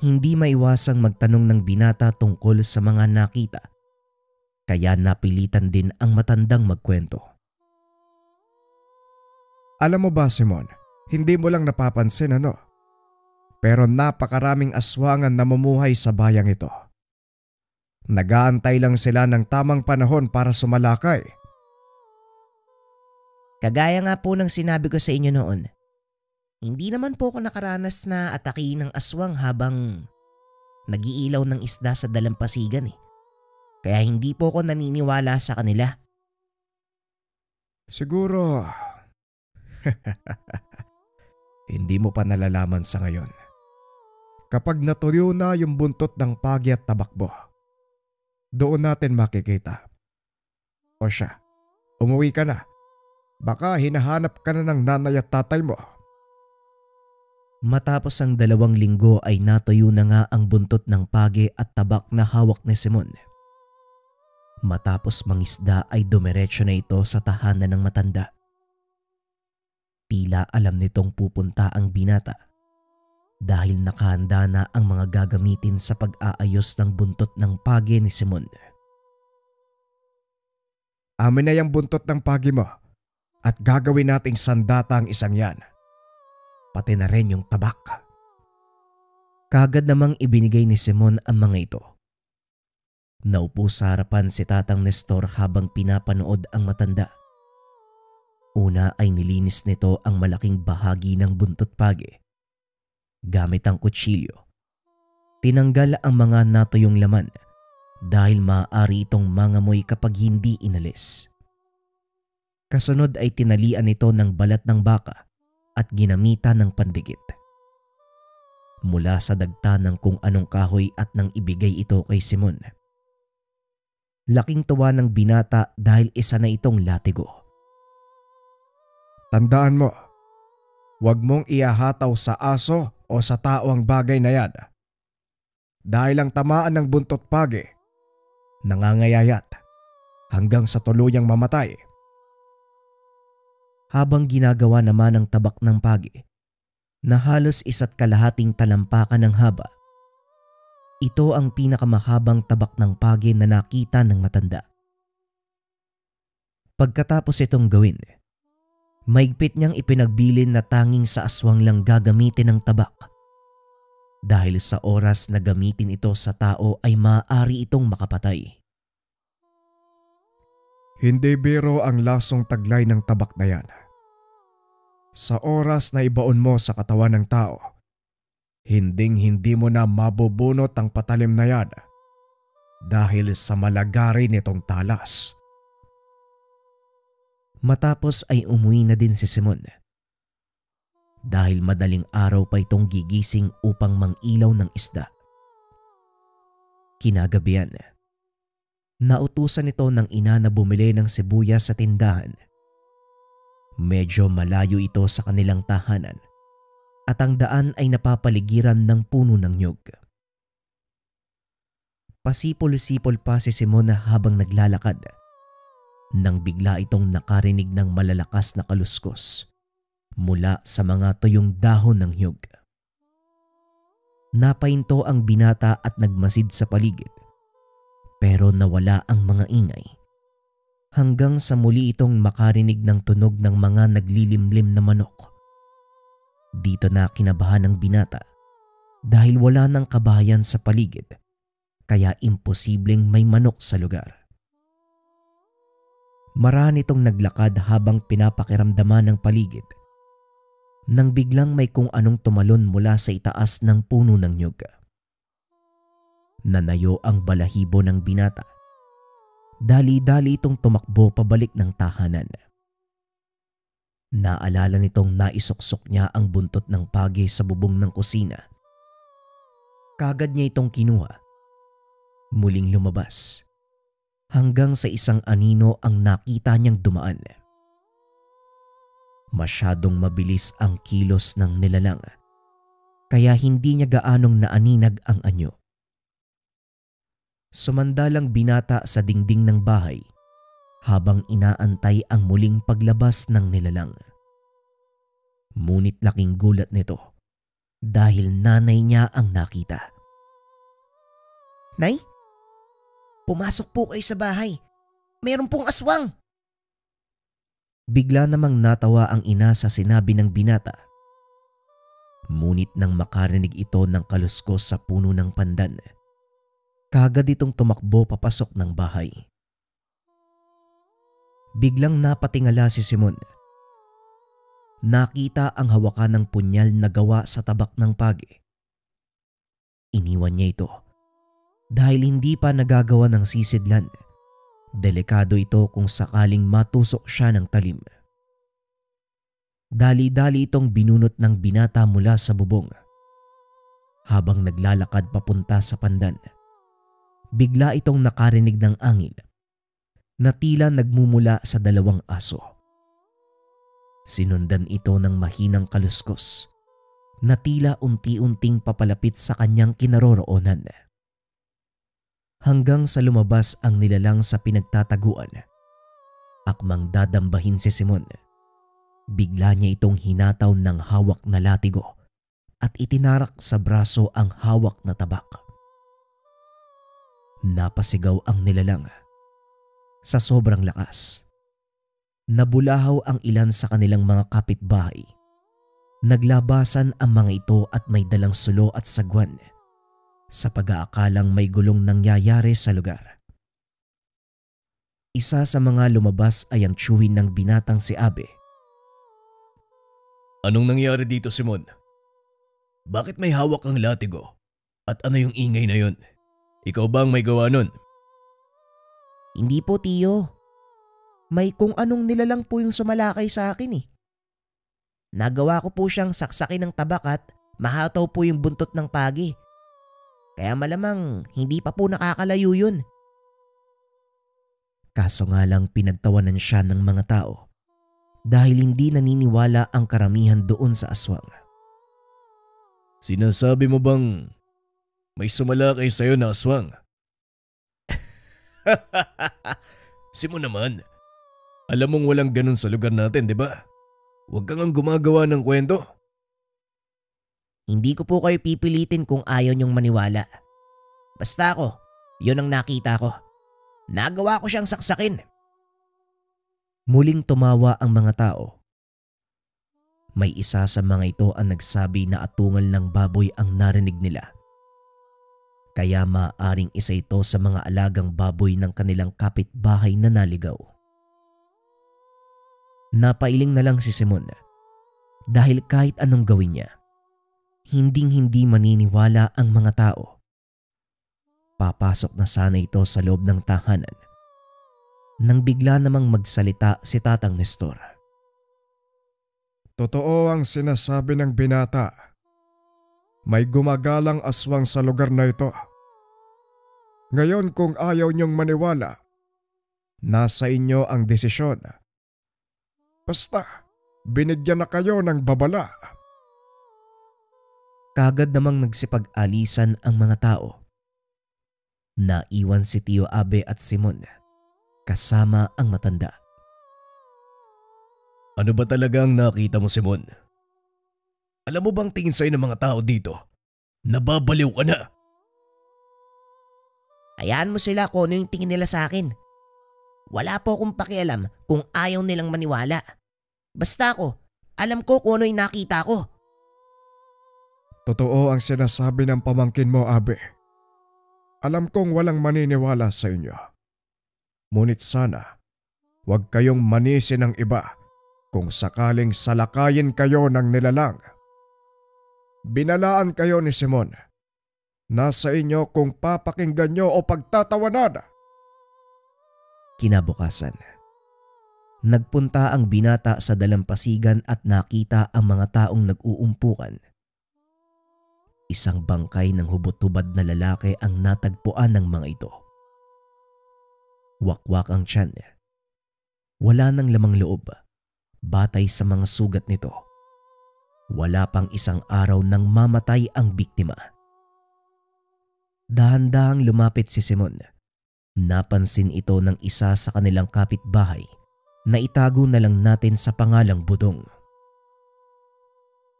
Hindi maiwasang magtanong ng binata tungkol sa mga nakita, kaya napilitan din ang matandang magkwento. Alam mo ba, Simon, hindi mo lang napapansin pero napakaraming aswangan na namumuhay sa bayang ito. Nagaantay lang sila ng tamang panahon para sumalakay. Kagaya nga po ng sinabi ko sa inyo noon, hindi naman po ako nakaranas na atakihin ng aswang habang nag-iilaw ng isda sa dalampasigan . Kaya hindi po ako naniniwala sa kanila. Siguro, hindi mo pa nalalaman sa ngayon. Kapag natuyo na yung buntot ng pagi at tabakbo, doon natin makikita. O siya, umuwi ka na. Baka hinahanap ka na ng nanay at tatay mo. Matapos ang 2 linggo ay natuyo na nga ang buntot ng pagi at tabak na hawak ni Simon. Matapos mangisda ay dumiretso na ito sa tahanan ng matanda. Tila alam nitong pupunta ang binata dahil nakahanda na ang mga gagamitin sa pag-aayos ng buntot ng pagi ni Simon. Amin na yung buntot ng pagi mo at gagawin nating sandata ang isang yan. Pati na rin yung tabak. Kagad namang ibinigay ni Simon ang mga ito. Naupo sa harapan si Tatang Nestor habang pinapanood ang matanda. Una ay nilinis nito ang malaking bahagi ng buntot pagi. Gamit ang kutsilyo, tinanggal ang mga natuyong laman dahil maaari itong mangamoy kapag hindi inalis. Kasunod ay tinalian ito ng balat ng baka at ginamitan ng pandikit. Mula sa dagta ng kung anong kahoy at nang ibigay ito kay Simon. Laking tuwa ng binata dahil isa na itong latigo. Tandaan mo, huwag mong iahataw sa aso o sa tao ang bagay na yan. Dahil ang tamaan ng buntot pagi, nangangayayat hanggang sa tuluyang mamatay. Habang ginagawa naman ang tabak ng pagi, na halos 1 kalahating talampakan ng haba, ito ang pinakamahabang tabak ng pagi na nakita ng matanda. Pagkatapos itong gawin, mahigpit niyang ipinagbilin na tanging sa aswang lang gagamitin ang tabak. Dahil sa oras na gamitin ito sa tao ay maaari itong makapatay. Hindi biro ang lasong taglay ng tabak na yan. Sa oras na ibaon mo sa katawan ng tao, hindi mo na mabubunot ang patalim na yan dahil sa malagari nitong talas. Matapos ay umuwi na din si Simon. Dahil madaling araw pa itong gigising upang mangilaw ng isda. Kinagabihan, nautusan ito ng ina na bumili ng sibuyas sa tindahan. Medyo malayo ito sa kanilang tahanan at ang daan ay napapaligiran ng puno ng nyug. Pasipol-sipol pa si Simon habang naglalakad nang bigla itong nakarinig ng malalakas na kaluskos mula sa mga tuyong dahon ng nyug. Napahinto ang binata at nagmasid sa paligid pero nawala ang mga ingay hanggang sa muli itong makarinig ng tunog ng mga naglilimlim na manok. Dito na kinabahan ng binata dahil wala ng kabahayan sa paligid kaya imposibleng may manok sa lugar. Marahan itong naglakad habang pinapakiramdaman ng paligid nang biglang may kung anong tumalon mula sa itaas ng puno ng nyug. Nanayo ang balahibo ng binata. Dali-dali itong tumakbo pabalik ng tahanan. Naalala nitong naisuksok niya ang buntot ng pagi sa bubong ng kusina. Kagad niya itong kinuha. Muling lumabas. Hanggang sa isang anino ang nakita niyang dumaan. Masyadong mabilis ang kilos ng nilalang, kaya hindi niya gaanong naaninag ang anyo. Sumandalang binata sa dingding ng bahay habang inaantay ang muling paglabas ng nilalang. Ngunit laking gulat nito dahil nanay niya ang nakita. "Nay? Pumasok po kayo sa bahay. Meron pong aswang." Bigla namang natawa ang ina sa sinabi ng binata. Ngunit nang makarinig ito ng kaluskos sa puno ng pandan, kagad itong tumakbo papasok ng bahay. Biglang napatingala si Simon. Nakita ang hawakan ng punyal na gawa sa tabak ng pagi. Iniwan niya ito dahil hindi pa nagagawa ng sisidlan. Delikado ito kung sakaling matusok siya ng talim. Dali-dali itong binunot ng binata mula sa bubong. Habang naglalakad papunta sa pandan, bigla itong nakarinig ng angil na tila nagmumula sa dalawang aso. Sinundan ito ng mahinang kaluskos na tila unti-unting papalapit sa kanyang kinaroroonan. Hanggang sa lumabas ang nilalang sa pinagtataguan. Akmang dadambahin si Simon, bigla niya itong hinataw ng hawak na latigo at itinarak sa braso ang hawak na tabak. Napasigaw ang nilalang. Sa sobrang lakas, nabulahaw ang ilan sa kanilang mga kapitbahay. Naglabasan ang mga ito at may dalang sulo at sagwan sa pag-aakalang may gulong nangyayari sa lugar. Isa sa mga lumabas ay ang tiyuhin ng binatang si Abe. "Anong nangyari dito, Simon? Bakit may hawak ang latigo? At ano yung ingay na yun? Ikaw ba ang may gawa nun?" "Hindi po, tiyo. May kung anong nilalang po yung sumalakay sa akin eh. Nagawa ko po siyang saksakin ng tabak at mahataw po yung buntot ng pagi. Kaya malamang hindi pa po nakakalayo yun." Kaso nga lang pinagtawanan siya ng mga tao dahil hindi naniniwala ang karamihan doon sa aswang. "Sinasabi mo bang may sumalakay sa'yo na aswang?" "Simon naman, alam mong walang ganun sa lugar natin, di ba? Huwag kang ang gumagawa ng kwento." "Hindi ko po kayo pipilitin kung ayaw niyong maniwala. Basta ako, yun ang nakita ko. Nagawa ko siyang saksakin." Muling tumawa ang mga tao. May isa sa mga ito ang nagsabi na atungal ng baboy ang narinig nila. Kaya maaaring isa ito sa mga alagang baboy ng kanilang kapitbahay na naligaw. Napailing na lang si Simon dahil kahit anong gawin niya, hinding-hindi maniniwala ang mga tao. Papasok na sana ito sa loob ng tahanan nang bigla namang magsalita si Tatang Nestor. "Totoo ang sinasabi ng binata. May gumagalang aswang sa lugar na ito. Ngayon kung ayaw niyong maniwala, nasa inyo ang desisyon. Basta, binigyan na kayo ng babala." Kagad namang nagsipag-alisan ang mga tao. Naiwan si Tio Abe at Simon kasama ang matanda. "Ano ba talaga ang nakita mo, Simon? Alam mo bang tingin sa'yo ng mga tao dito? Nababaliw ka na." "Hayaan mo sila kung ano yung tingin nila sa akin. Wala po akong pakialam kung ayaw nilang maniwala. Basta ako, alam ko kung ano yung nakita ko." "Totoo ang sinasabi ng pamangkin mo, Abe. Alam kong walang maniniwala sa inyo. Ngunit sana, Huwag kayong manisi ng iba kung sakaling salakayin kayo ng nilalang. Binalaan kayo ni Simon. Nasa inyo kung papakinggan nyo o pagtatawanan. Kinabukasan, nagpunta ang binata sa dalampasigan at nakita ang mga taong nag-uumpukan. Isang bangkay ng hubot-hubad na lalaki ang natagpuan ng mga ito. Wakwak ang tiyan. Wala nang lamang loob. Batay sa mga sugat nito, wala pang isang araw nang mamatay ang biktima. Dahan-dahang lumapit si Simon. Napansin ito ng isa sa kanilang kapitbahay na itago na lang natin sa pangalang Budong.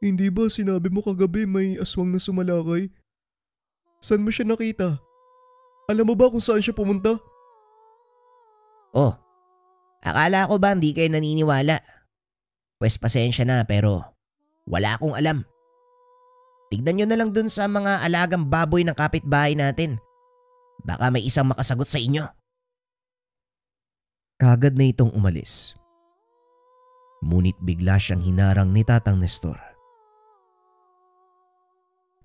Hindi ba sinabi mo kagabi may aswang na sumalakay? Saan mo siya nakita? Alam mo ba kung saan siya pumunta? Oh, akala ko ba hindi kayo naniniwala? Pwes pasensya na pero wala akong alam. Tignan nyo na lang dun sa mga alagang baboy ng kapitbahay natin. Baka may isang makasagot sa inyo. Kagad na itong umalis. Ngunit bigla siyang hinarang ni Tatang Nestor.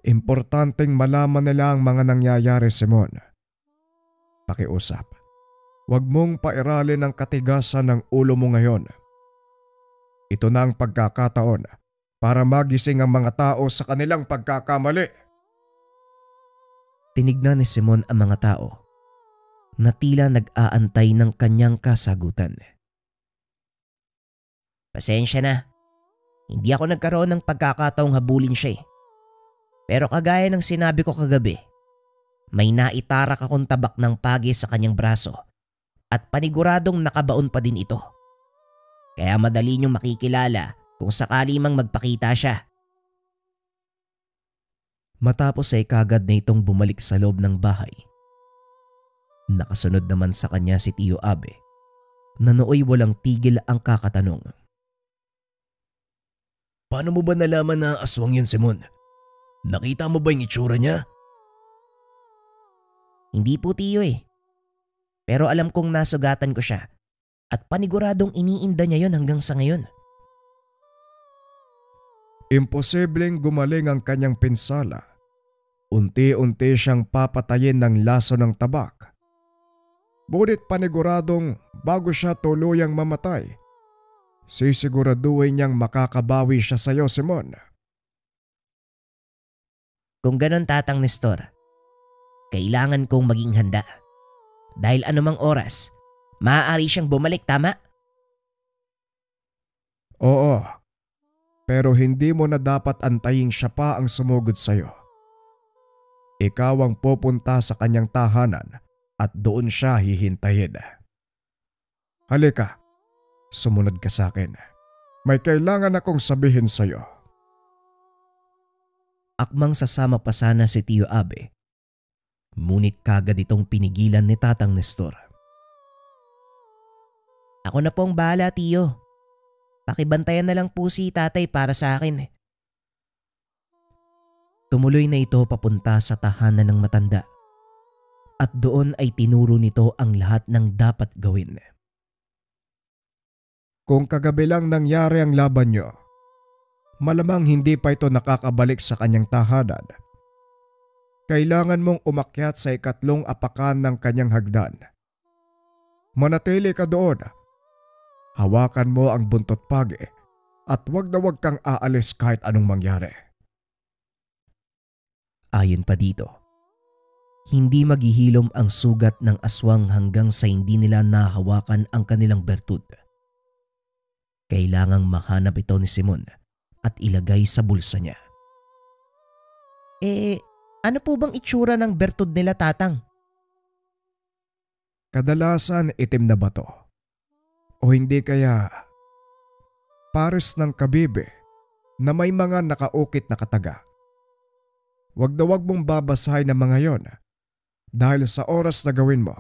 Importanteng malaman nila ang mga nangyayari, Simon. Pakiusap. Huwag mong pairalin ang katigasan ng ulo mo ngayon. Ito na ang pagkakataon para magising ang mga tao sa kanilang pagkakamali. Tinignan ni Simon ang mga tao na tila nag-aantay ng kanyang kasagutan. Pasensya na. Hindi ako nagkaroon ng pagkakataong habulin siya eh. Pero kagaya ng sinabi ko kagabi, may naitarak akong tabak ng pagi sa kanyang braso at paniguradong nakabaon pa din ito. Kaya madali niyong makikilala kung sakali mang magpakita siya. Matapos ay kagad na itong bumalik sa loob ng bahay. Nakasunod naman sa kanya si Tio Abe na nooy walang tigil ang kakatanong. Paano mo ba nalaman na aswang yun, Simon? Nakita mo ba yung itsura niya? Hindi po, Tio eh. Pero alam kong nasugatan ko siya at paniguradong iniinda niya yon hanggang sa ngayon. Imposibleng gumaling ang kanyang pinsala. Unti-unti siyang papatayin ng laso ng tabak. Ngunit paniguradong bago siya tuluyang mamatay, sisiguraduhin niyang makakabawi siya sa iyo, Simon. Kung ganon, Tatang Nestor, kailangan kong maging handa. Dahil anumang oras, maaari siyang bumalik, tama? Oo, pero hindi mo na dapat antayin siya pa ang sumugod sa iyo. Ikaw ang pupunta sa kanyang tahanan at doon siya hihintayin. Halika, sumunod ka sa akin. May kailangan akong sabihin sa iyo. Akmang sasama pa sana si Tio Abe. Ngunit kagad itong pinigilan ni Tatang Nestor. Ako na pong bahala, Tio. Pakibantayan na lang po si tatay para sa akin. Tumuloy na ito papunta sa tahanan ng matanda. At doon ay tinuro nito ang lahat ng dapat gawin. Kung kagabi lang nangyari ang laban niyo, malamang hindi pa ito nakakabalik sa kanyang tahanan. Kailangan mong umakyat sa ikatlong apakan ng kanyang hagdan. Manatili ka doon. Hawakan mo ang buntot pagi at wag na wag kang aalis kahit anong mangyari. Ayon pa dito, hindi maghihilom ang sugat ng aswang hanggang sa hindi nila nahawakan ang kanilang bertud. Kailangang mahanap ito ni Simon at ilagay sa bulsa niya. Ano po bang itsura ng bertud nila, Tatang? Kadalasan itim na bato. O hindi kaya pares ng kabibe na may mga nakaukit na kataga. Wag na wag mong babasahin ang mga yon dahil sa oras na gawin mo,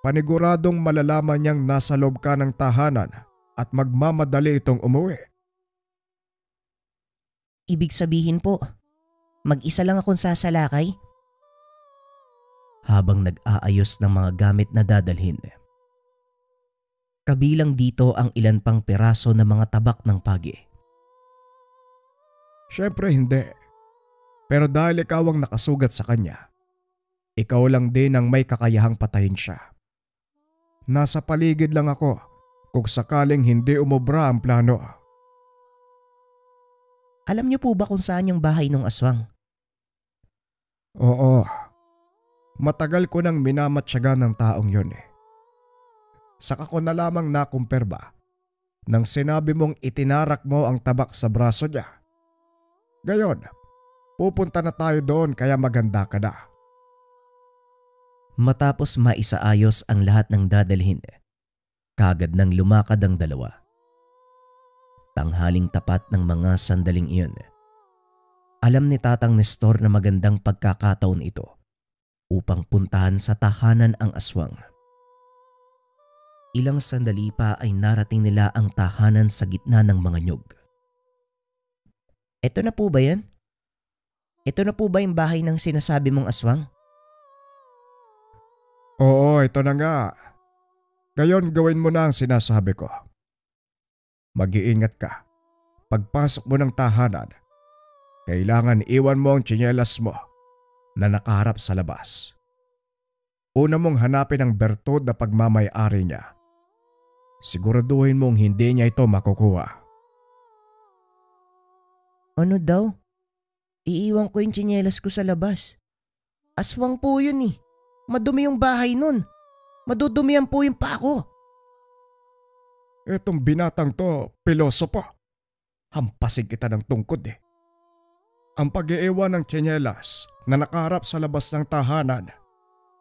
paniguradong malalaman niyang nasa loob ka ng tahanan at magmamadali itong umuwi. Ibig sabihin po, mag-isa lang akong sasalakay? Habang nag-aayos ng mga gamit na dadalhin, Kabilang dito ang ilan pang peraso ng mga tabak ng pagi. Siyempre hindi. Pero dahil ikaw ang nakasugat sa kanya, ikaw lang din ang may kakayahang patayin siya. Nasa paligid lang ako kung sakaling hindi umubra ang plano. Alam niyo po ba kung saan yung bahay ng aswang? Oo. Matagal ko nang minamatyaga ng taong yun eh. Saka ko na lamang nakumperba nang sinabi mong itinarak mo ang tabak sa braso niya. Gayon, pupunta na tayo doon kaya maganda ka na. Matapos maisaayos ang lahat ng dadalhin, kagad nang lumakad ang dalawa. Tanghaling tapat ng mga sandaling iyon. Alam ni Tatang Nestor na magandang pagkakataon ito upang puntahan sa tahanan ang aswang. Ilang sandali pa ay narating nila ang tahanan sa gitna ng mga nyug. Ito na po ba yan? Ito na po ba yung bahay ng sinasabi mong aswang? Oo, ito na nga. Gayon gawin mo na ang sinasabi ko. Mag-iingat ka. Pagpasok mo ng tahanan, kailangan iwan mo ang tsinelas mo na nakaharap sa labas. Una mong hanapin ang bertud na pagmamay-ari niya. Siguraduhin mong hindi niya ito makukuha. Ano daw? Iiwan ko yung tsinelas ko sa labas. Aswang po yun eh. Madumi yung bahay nun. Madudumihan po yung pako. Etong binatang to, pilosopo. Hampasin kita ng tungkod eh. Ang pag-iiwan ng tsinelas na nakaharap sa labas ng tahanan,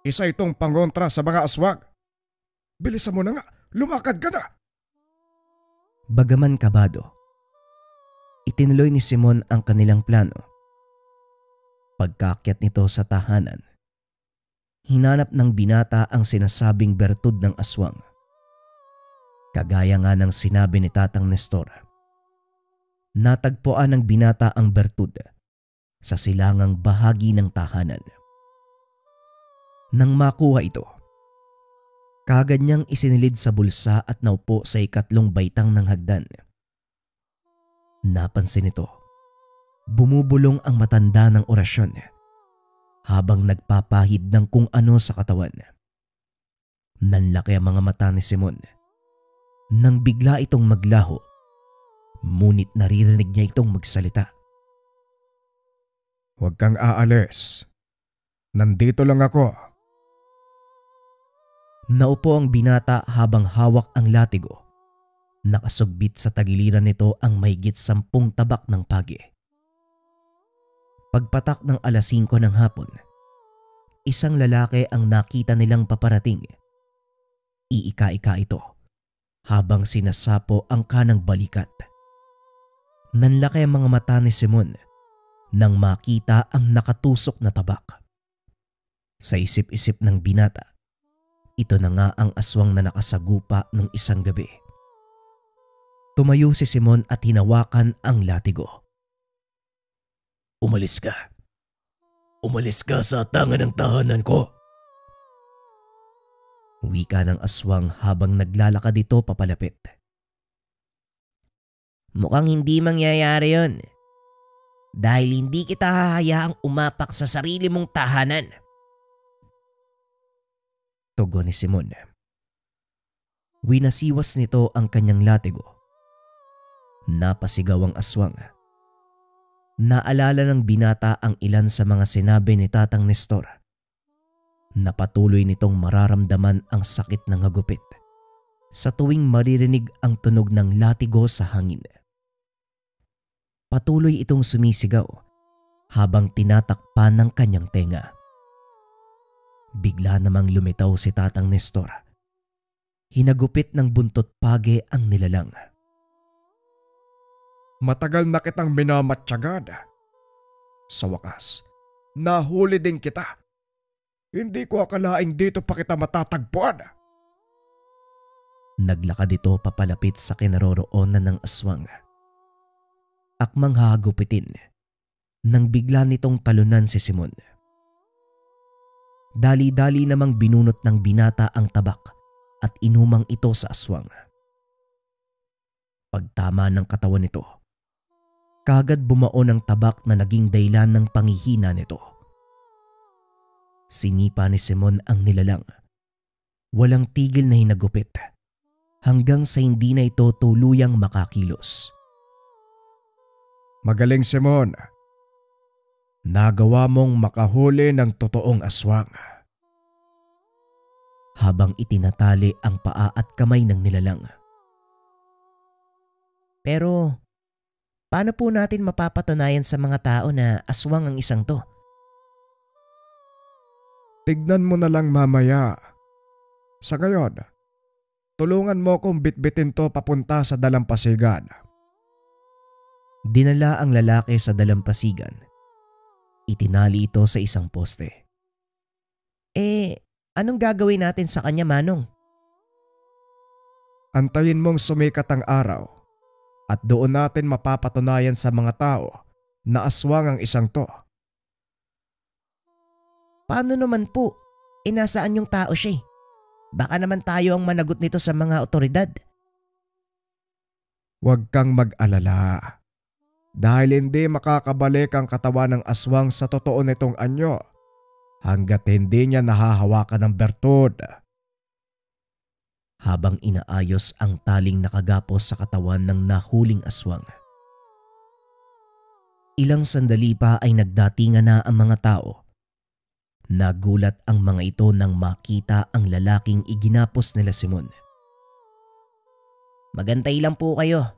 isa itong pangontra sa mga aswang. Bilisan mo na nga, lumakad ka na. Bagaman kabado, itinuloy ni Simon ang kanilang plano. Pagkaakyat nito sa tahanan, hinanap ng binata ang sinasabing bertud ng aswang. Kagaya nga ng sinabi ni Tatang Nestor, natagpuan ng binata ang bertud sa silangang bahagi ng tahanan. Nang makuha ito, kaagad niyang isinilid sa bulsa at naupo sa ikatlong baitang ng hagdan. Napansin ito, bumubulong ang matanda ng orasyon habang nagpapahid ng kung ano sa katawan. Nanlaki ang mga mata ni Simon nang bigla itong maglaho, ngunit naririnig niya itong magsalita. Huwag kang aalis. Nandito lang ako. Naupo ang binata habang hawak ang latigo. Nakasugbit sa tagiliran nito ang mahigit 10 tabak ng pagi. Pagpatak ng 5:00 ng hapon, isang lalaki ang nakita nilang paparating. Iika-ika ito habang sinasapo ang kanang balikat. Nanlaki ang mga mata ni Simon nang makita ang nakatusok na tabak. Sa isip-isip ng binata, ito na nga ang aswang na nakasagupa ng isang gabi. Tumayo si Simon at hinawakan ang latigo. Umalis ka. Umalis ka sa tangan ng tahanan ko. Wika ng aswang habang naglalakad ito papalapit. Mukhang hindi mangyayari yon. Dahil hindi kita hahayaang umapak sa sarili mong tahanan. Tugon ni Simon. Winasiwas nito ang kanyang latigo. Napasigaw ang aswang. Naalala ng binata ang ilan sa mga sinabi ni Tatang Nestor. Napatuloy nitong mararamdaman ang sakit ng hagupit sa tuwing maririnig ang tunog ng latigo sa hangin. Patuloy itong sumisigaw habang tinatakpan ng kanyang tenga. Bigla namang lumitaw si Tatang Nestor. Hinagupit ng buntot page ang nilalang. Matagal na kitang minamatyagan. Sa wakas, nahuli din kita. Hindi ko akalaing dito pa kita matatagpuan. Naglakad ito papalapit sa kinaroroonan ng aswang. Akmang hahagupitin nang bigla nitong talunan si Simon. Dali-dali namang binunot ng binata ang tabak at inumang ito sa aswang. Pagtama ng katawan nito, kagad bumaon ang tabak na naging dahilan ng panghihina nito. Sinipa ni Simon ang nilalang. Walang tigil na hinagupit hanggang sa hindi na ito tuluyang makakilos. Magaling, Simon. Nagawa mong makahuli ng totoong aswang. Habang itinatali ang paa at kamay ng nilalang. Pero paano po natin mapapatunayan sa mga tao na aswang ang isang to? Tignan mo na lang mamaya. Sa ngayon, tulungan mo kong bitbitin to papunta sa dalampasigan. Dinala ang lalaki sa dalampasigan. Itinali ito sa isang poste. Anong gagawin natin sa kanya, Manong? Antayin mong sumikat ang araw at doon natin mapapatunayan sa mga tao na aswang ang isang to. Paano naman po? Nasaan yung tao siya? Baka naman tayo ang managot nito sa mga otoridad. Huwag kang mag-alala. Dahil hindi makakabalik ang katawan ng aswang sa totoo nitong anyo hanggat hindi niya nahahawakan ng bertud. Habang inaayos ang taling nakagapos sa katawan ng nahuling aswang. Ilang sandali pa ay nagdatingan na ang mga tao. Nagulat ang mga ito nang makita ang lalaking iginapos nila Simon. Magantay lang po kayo.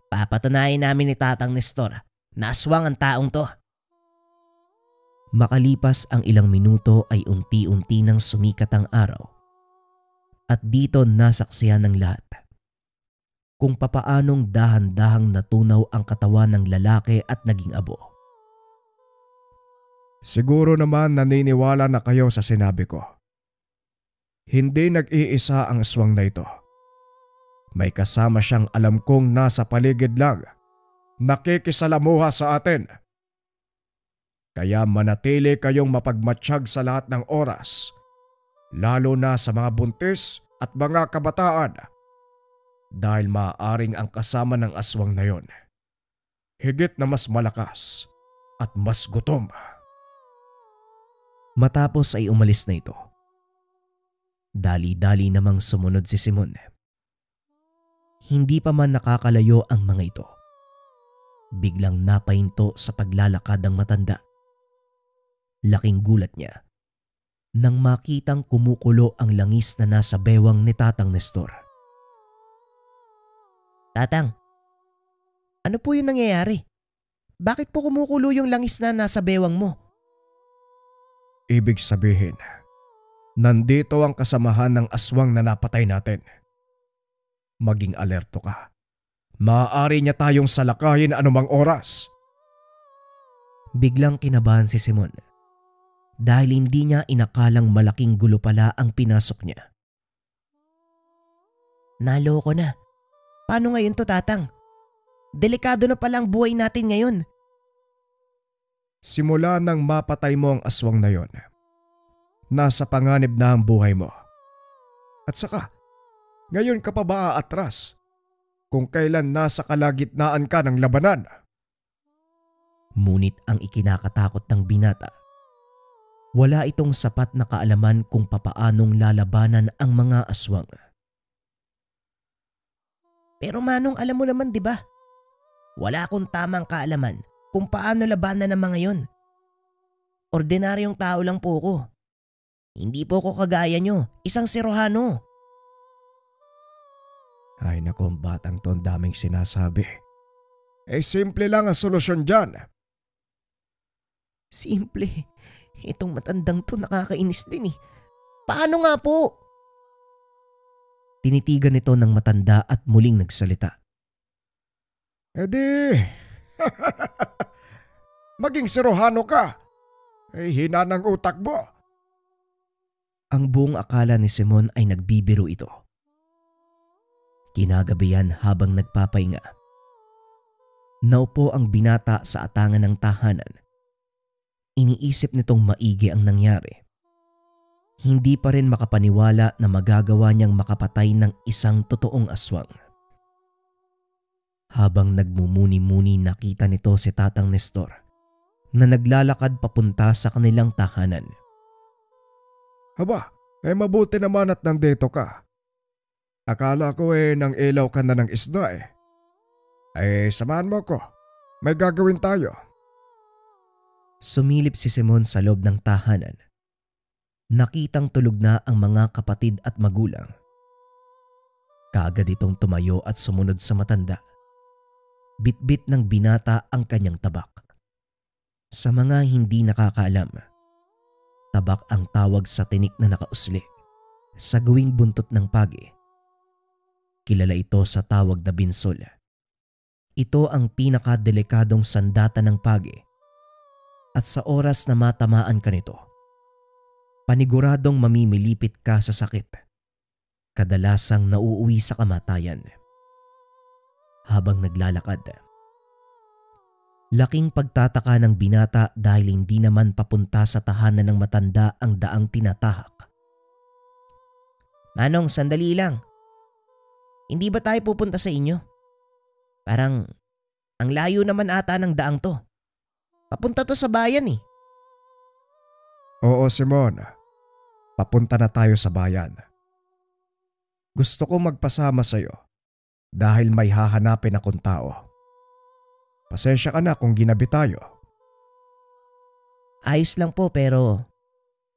Papatunayan namin ni Tatang Nestor na aswang ang taong to. Makalipas ang ilang minuto ay unti-unti nang sumikat ang araw. At dito nasaksihan ng lahat kung papaanong dahan-dahang natunaw ang katawan ng lalaki at naging abo. Siguro naman naniniwala na kayo sa sinabi ko. Hindi nag-iisa ang aswang na ito. May kasama siyang alam kong nasa paligid lang, nakikisalamuha sa atin. Kaya manatili kayong mapagmatsyag sa lahat ng oras, lalo na sa mga buntis at mga kabataan. Dahil maaaring ang kasama ng aswang na yon, higit na mas malakas at mas gutom. Matapos ay umalis na ito. Dali-dali namang sumunod si Simon. Hindi pa man nakakalayo ang mga ito. Biglang napahinto sa paglalakad ang matanda. Laking gulat niya nang makitang kumukulo ang langis na nasa bewang ni Tatang Nestor. Tatang, ano po yung nangyayari? Bakit po kumukulo yung langis na nasa bewang mo? Ibig sabihin, nandito ang kasamahan ng aswang na napatay natin. Maging alerto ka. Maaari niya tayong salakayin anumang oras. Biglang kinabahan si Simon dahil hindi niya inakalang malaking gulo pala ang pinasok niya. Naloko na. Paano ngayon to, Tatang? Delikado na palang buhay natin ngayon. Simula nang mapatay mo ang aswang na yon, nasa panganib na ang buhay mo. At saka, ngayon ka pa ba aatras kung kailan nasa kalagitnaan ka ng labanan? Ngunit ang ikinakatakot ng binata, wala itong sapat na kaalaman kung papaanong lalabanan ang mga aswang. Pero Manong, alam mo naman, di ba? Wala akong tamang kaalaman kung paano labanan ng mga yon. Ordinaryong tao lang po ko. Hindi po ko kagaya nyo, isang sirohano. Ay naku, batang to, ang daming sinasabi. Simple lang ang solusyon dyan. Simple. Itong matandang to nakakainis din eh. Paano nga po? Tinitigan nito ng matanda at muling nagsalita. Maging sirohano ka. Hina ng utak mo. Ang buong akala ni Simon ay nagbibiro ito. Kinagabihan habang nagpapahinga. Naupo ang binata sa atangan ng tahanan. Iniisip nitong maigi ang nangyari. Hindi pa rin makapaniwala na magagawa niyang makapatay ng isang totoong aswang. Habang nagmumuni-muni nakita nito si Tatang Nestor na naglalakad papunta sa kanilang tahanan. Haba, mabuti naman at nandito ka. Akala ko nang ilaw ka na ng isda eh. Samahan mo ko. May gagawin tayo. Sumilip si Simon sa loob ng tahanan. Nakitang tulog na ang mga kapatid at magulang. Kaagad itong tumayo at sumunod sa matanda. Bitbit ng binata ang kanyang tabak. Sa mga hindi nakakaalam, tabak ang tawag sa tinik na nakausli sa gawing buntot ng pagi. Kilala ito sa tawag na binsol. Ito ang pinakadelikadong sandata ng pagi at sa oras na matamaan ka nito, paniguradong mamimilipit ka sa sakit. Kadalasang nauuwi sa kamatayan. Habang naglalakad, laking pagtataka ng binata dahil hindi naman papunta sa tahanan ng matanda ang daang tinatahak. Manong, sandali lang. Hindi ba tayo pupunta sa inyo? Parang ang layo naman ata ng daang to. Papunta to sa bayan eh. Oo, Simon. Papunta na tayo sa bayan. Gusto ko magpasama sa'yo dahil may hahanapin akong tao. Pasensya ka na kung ginabi tayo. Ayos lang po pero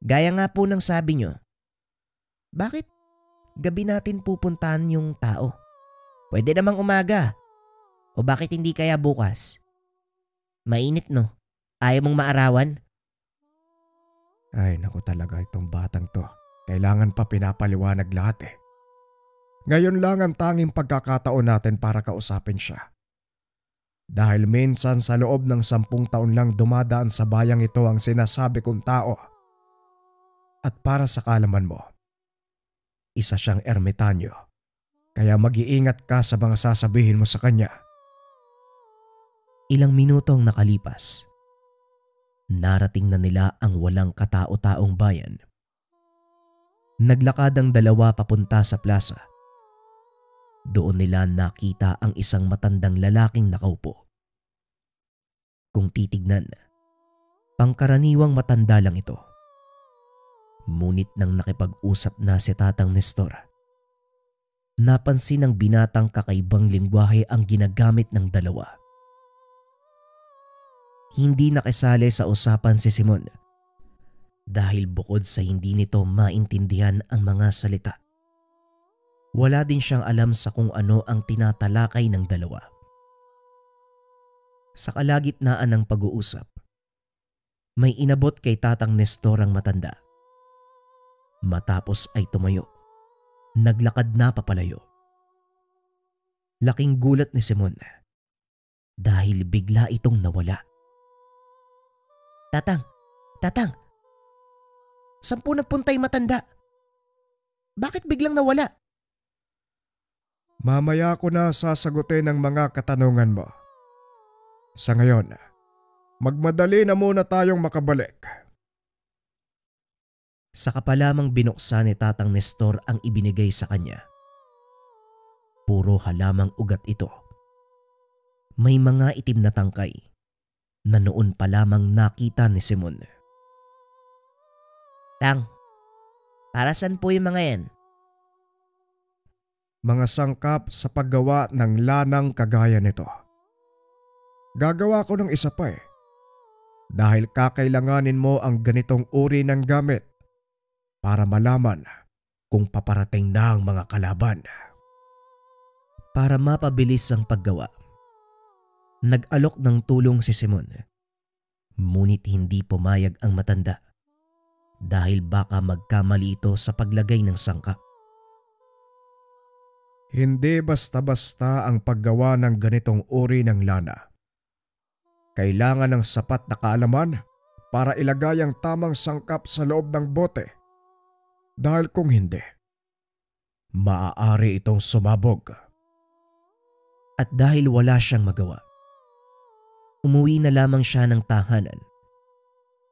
gaya nga po ng sabi nyo, bakit gabi natin pupuntahan yung tao? Pwede namang umaga. O bakit hindi kaya bukas? Mainit no? Ayaw mong maarawan? Ay naku talaga itong batang to. Kailangan pa pinapaliwanag lahat eh. Ngayon lang ang tanging pagkakataon natin para kausapin siya. Dahil minsan sa loob ng 10 taon lang dumadaan sa bayang ito ang sinasabi kong tao. At para sa kaalaman mo, isa siyang ermitanyo. Kaya mag-iingat ka sa mga sasabihin mo sa kanya. Ilang minutong nakalipas, narating na nila ang walang katao-taong bayan. Naglakad ang dalawa papunta sa plaza. Doon nila nakita ang isang matandang lalaking nakaupo. Kung titignan, pangkaraniwang matanda lang ito. Ngunit nang nakipag-usap na si Tatang Nestor, napansin ng binatang kakaibang lingwahe ang ginagamit ng dalawa. Hindi nakisali sa usapan si Simon dahil bukod sa hindi nito maintindihan ang mga salita, wala din siyang alam sa kung ano ang tinatalakay ng dalawa. Sa kalagitnaan ng pag-uusap, may inabot kay Tatang Nestor ang matanda. Matapos ay tumayo, naglakad na papalayo. Laking gulat ni Simon dahil bigla itong nawala. Tatang! Tatang! Saan po nagpunta yung matanda? Bakit biglang nawala? Mamaya ko na sasagutin ang mga katanungan mo. Sa ngayon, magmadali na muna tayong makabalik. Saka pa lamang binuksan ni Tatang Nestor ang ibinigay sa kanya. Puro halamang ugat ito. May mga itim na tangkay na noon pa lamang nakita ni Simon. Tang, para saan po yung mga yan? Mga sangkap sa paggawa ng lanang kagaya nito. Gagawa ko ng isa pa eh. Dahil kakailanganin mo ang ganitong uri ng gamit para malaman kung paparating na ang mga kalaban. Para mapabilis ang paggawa, nag-alok ng tulong si Simon. Ngunit hindi pumayag ang matanda dahil baka magkamali ito sa paglagay ng sangkap. Hindi basta-basta ang paggawa ng ganitong uri ng lana. Kailangan ng sapat na kaalaman para ilagay ang tamang sangkap sa loob ng bote. Dahil kung hindi, maaari itong sumabog. At dahil wala siyang magawa, umuwi na lamang siya ng tahanan.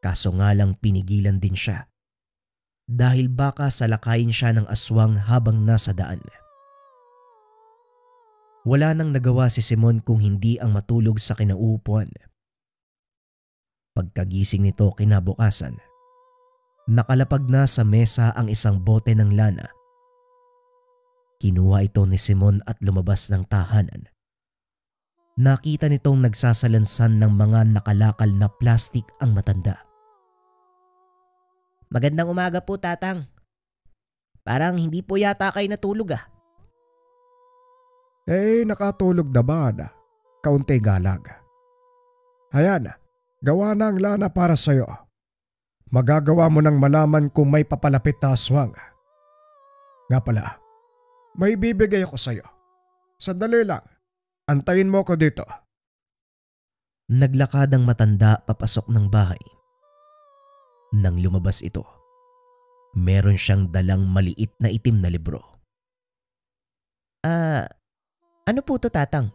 Kaso nga lang pinigilan din siya dahil baka salakayin siya ng aswang habang nasa daan. Wala nang nagawa si Simon kung hindi ang matulog sa kinauupuan. Pagkagising nito kinabukasan, nakalapag na sa mesa ang isang bote ng lana. Kinuha ito ni Simon at lumabas ng tahanan. Nakita nitong nagsasalansan ng mga nakalakal na plastik ang matanda. "Magandang umaga po, Tatang. Parang hindi po yata kayo natulog ah." Nakatulog na ba na? Kaunti galag. Ayan, gawa na ang lana para sa'yo. Magagawa mo nang malaman kung may papalapit na aswang. Nga pala, may bibigay ako sa'yo. Sandali lang, antayin mo ko dito. Naglakad ang matanda papasok ng bahay. Nang lumabas ito, meron siyang dalang maliit na itim na libro. Ano po to, Tatang?"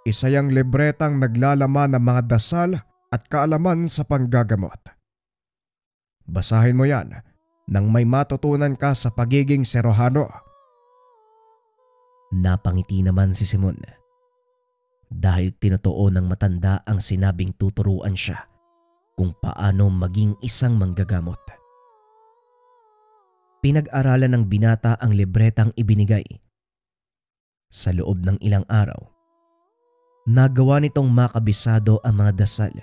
Isa yang libretang naglalaman ng mga dasal at kaalaman sa panggagamot. Basahin mo yan nang may matutunan ka sa pagiging serohano. Napangiti naman si Simon dahil tinotoo ng matanda ang sinabing tuturuan siya kung paano maging isang manggagamot. Pinag-aralan ng binata ang libretang ibinigay. Sa loob ng ilang araw, nagawa nitong makabisado ang mga dasal,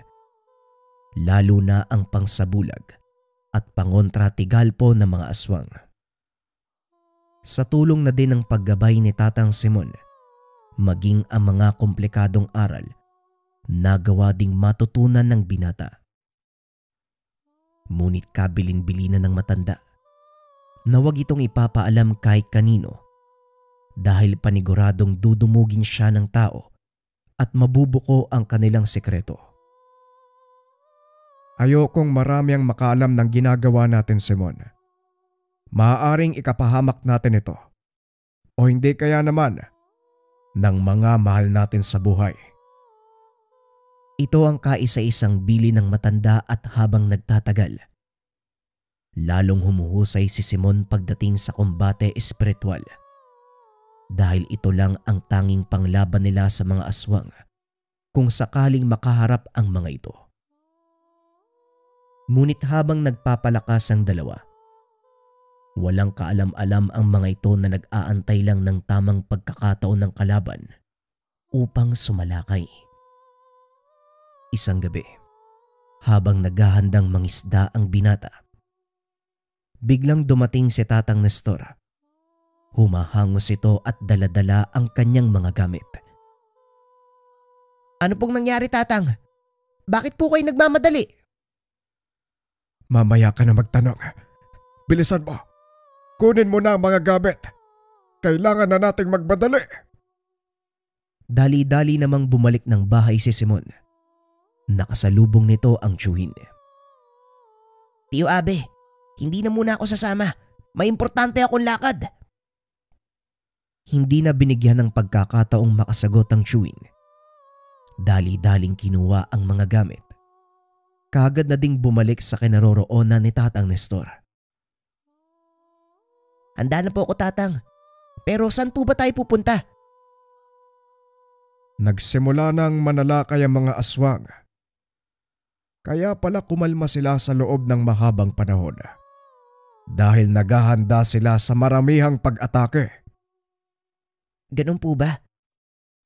lalo na ang pangsabulag at pangontratigalpo ng mga aswang. Sa tulong na din ng paggabay ni Tatang Simon, maging ang mga komplikadong aral, nagawa ding matutunan ng binata. Ngunit kabilin-bilinan ng matanda na wag itong ipapaalam kahit kanino dahil paniguradong dudumugin siya ng tao at mabubuko ang kanilang sekreto. Ayokong marami ang makaalam ng ginagawa natin, Simon. Maaaring ikapahamak natin ito. O hindi kaya naman ng mga mahal natin sa buhay. Ito ang kaisa-isang bili ng matanda at habang nagtatagal, lalong humuhusay si Simon pagdating sa kombate espiritual. Dahil ito lang ang tanging panglaban nila sa mga aswang kung sakaling makaharap ang mga ito. Ngunit habang nagpapalakas ang dalawa, walang kaalam-alam ang mga ito na nag-aantay lang ng tamang pagkakataon ng kalaban upang sumalakay. Isang gabi, habang naghahandang mangisda ang binata, biglang dumating si Tatang Nestor. Humahangos ito at daladala ang kanyang mga gamit. "Ano pong nangyari, Tatang? Bakit po kayo nagmamadali?" Mamaya ka na magtanong. Bilisan mo. Kunin mo na ang mga gamit. Kailangan na nating magmadali. Dali-dali namang bumalik ng bahay si Simon. Nakasalubong nito ang tiyuhin. "Tiyo Abe, hindi na muna ako sasama. May importante akong lakad." Hindi na binigyan ng pagkakataong makasagot ang tiyuhin. Dali-daling kinuha ang mga gamit. Kaagad na ding bumalik sa kinaroroonan ni Tatang Nestor. "Handa na po ako, Tatang. Pero saan po ba tayo pupunta?" Nagsimula nang manalakay ang mga aswang. Kaya pala kumalma sila sa loob ng mahabang panahon. Dahil naghahanda sila sa maramihang pag-atake. "Ganun po ba?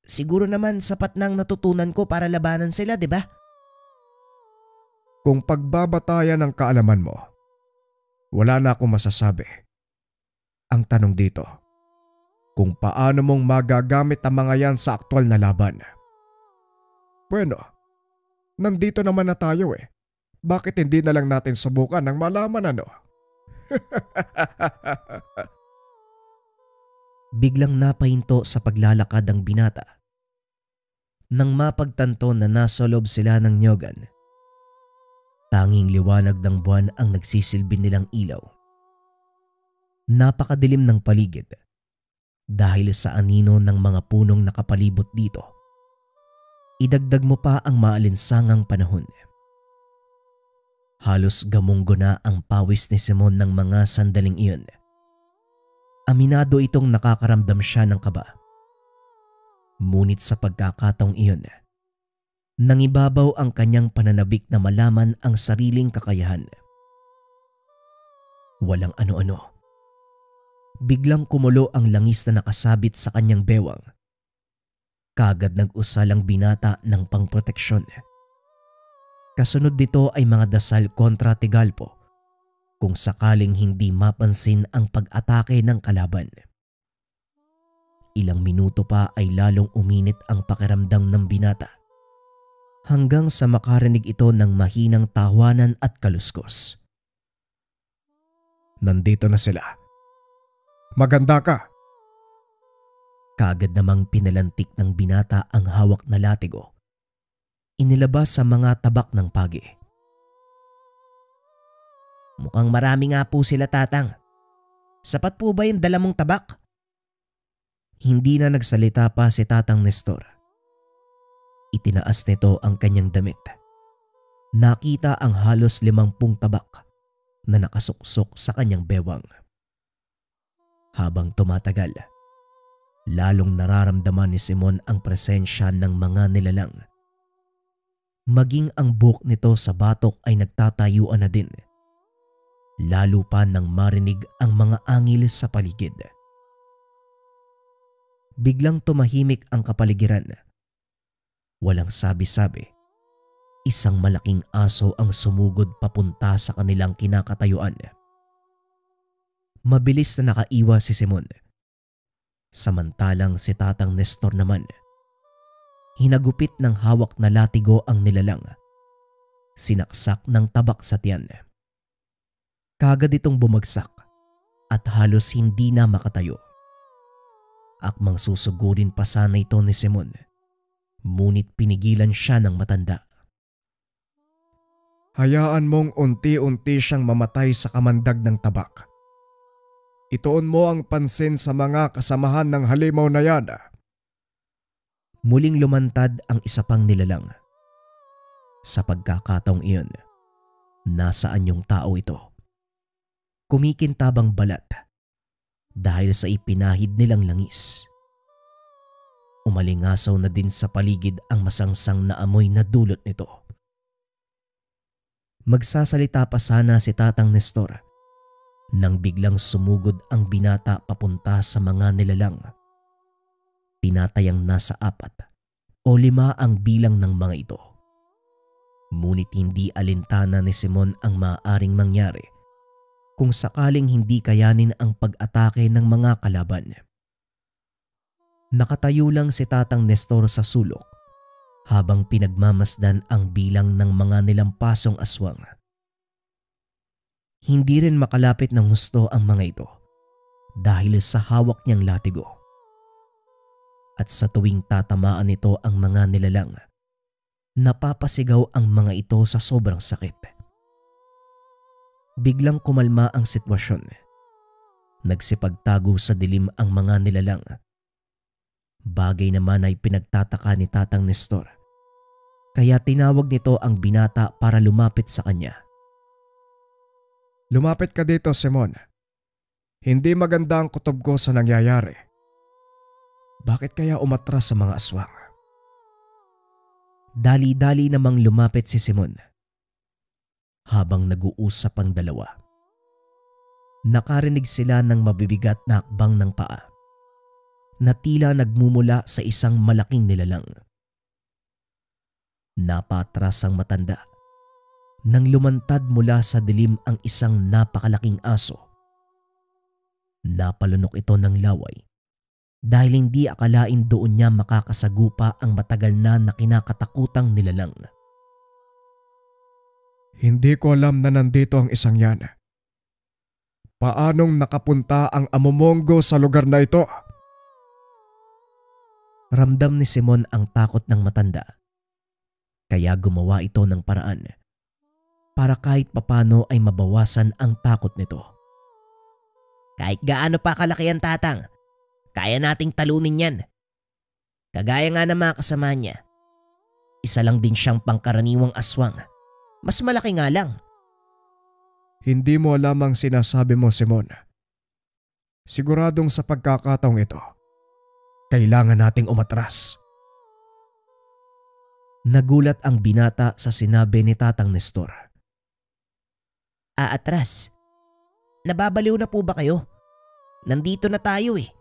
Siguro naman sapat nang natutunan ko para labanan sila, di ba?" Kung pagbabatayan ang kaalaman mo, wala na akong masasabi. Ang tanong dito, kung paano mong magagamit ang mga yan sa aktwal na laban. Bueno, nandito naman na tayo eh. Bakit hindi na lang natin subukan ng malaman ano? Biglang napahinto sa paglalakad ang binata. Nang mapagtanto na nasa loob sila ng nyogan, tanging liwanag ng buwan ang nagsisilbi nilang ilaw. Napakadilim ng paligid dahil sa anino ng mga punong nakapalibot dito. Idagdag mo pa ang maalinsangang panahon. Halos gamunggo na ang pawis ni Simon ng mga sandaling iyon. Aminado itong nakakaramdam siya ng kaba. Ngunit sa pagkakataong iyon, nangibabaw ang kanyang pananabik na malaman ang sariling kakayahan. Walang ano-ano. Biglang kumulo ang langis na nakasabit sa kanyang bewang. Kaagad nag-usal ang binata ng pangproteksyon. Kasunod dito ay mga dasal kontra Tigalpo kung sakaling hindi mapansin ang pag-atake ng kalaban. Ilang minuto pa ay lalong uminit ang pakiramdam ng binata hanggang sa makarinig ito ng mahinang tawanan at kaluskos. Nandito na sila. Maganda ka. Kaagad namang pinalantik ng binata ang hawak na latigo. Inilabas sa mga tabak ng pagi. Mukhang marami nga po sila, Tatang. Sapat po ba yung dala mong tabak? Hindi na nagsalita pa si Tatang Nestor. Itinaas nito ang kanyang damit. Nakita ang halos 50 tabak na nakasuksok sa kanyang bewang. Habang tumatagal, lalong nararamdaman ni Simon ang presensya ng mga nilalang. Maging ang buhok nito sa batok ay nagtatayuan na din. Lalo pa nang marinig ang mga angil sa paligid. Biglang tumahimik ang kapaligiran. Walang sabi-sabi. Isang malaking aso ang sumugod papunta sa kanilang kinakatayuan. Mabilis na nakaiwas si Simon. Samantalang si Tatang Nestor naman, hinagupit ng hawak na latigo ang nilalang. Sinaksak ng tabak sa tiyan. Kaagad itong bumagsak at halos hindi na makatayo. Akmang susugurin pa sana ito ni Simon, ngunit pinigilan siya ng matanda. Hayaan mong unti-unti siyang mamatay sa kamandag ng tabak. Ituon mo ang pansin sa mga kasamahan ng halimaw na yan. Muling lumantad ang isa pang nilalang. Sa pagkakataong iyon, nasaan yung tao ito? Kumikintabang balat dahil sa ipinahid nilang langis. Umalingasaw na din sa paligid ang masangsang na amoy na dulot nito. Magsasalita pa sana si Tatang Nestor nang biglang sumugod ang binata papunta sa mga nilalang. Tinatayang nasa 4 o 5 ang bilang ng mga ito. Ngunit hindi alintana ni Simon ang maaaring mangyari kung sakaling hindi kayanin ang pag-atake ng mga kalaban. Nakatayo lang si Tatang Nestor sa sulok habang pinagmamasdan ang bilang ng mga nilampasong aswang. Hindi rin makalapit ng husto ang mga ito dahil sa hawak niyang latigo. At sa tuwing tatamaan nito ang mga nilalang, napapasigaw ang mga ito sa sobrang sakit. Biglang kumalma ang sitwasyon. Nagsipagtago sa dilim ang mga nilalang. Bagay naman ay pinagtataka ni Tatang Nestor, kaya tinawag nito ang binata para lumapit sa kanya. Lumapit ka dito, Simon. Hindi maganda ang kutob ko sa nangyayari. Bakit kaya umatras sa mga aswang? Dali-dali namang lumapit si Simon. Habang nag-uusap ang dalawa, nakarinig sila ng mabibigat na akbang ng paa na tila nagmumula sa isang malaking nilalang. Napatras ang matanda nang lumantad mula sa dilim ang isang napakalaking aso. Napalunok ito ng laway dahil hindi akalain doon niya makakasagupa ang matagal na kinakatakutang nilalang. Hindi ko alam na nandito ang isang yan. Paanong nakapunta ang amomongo sa lugar na ito? Ramdam ni Simon ang takot ng matanda. Kaya gumawa ito ng paraan para kahit papano ay mabawasan ang takot nito. Kahit gaano pa kalaki yan, Tatang, kaya nating talunin yan. Kagaya nga ng mga kasama niya, isa lang din siyang pangkaraniwang aswang. Mas malaki nga lang, Hindi mo alam ang sinasabi mo, Simon. Siguradong sa pagkakataong ito, kailangan nating umatras. Nagulat ang binata sa sinabi ni Tatang Nestor. Aatras? Nababaliw na po ba kayo? Nandito na tayo eh.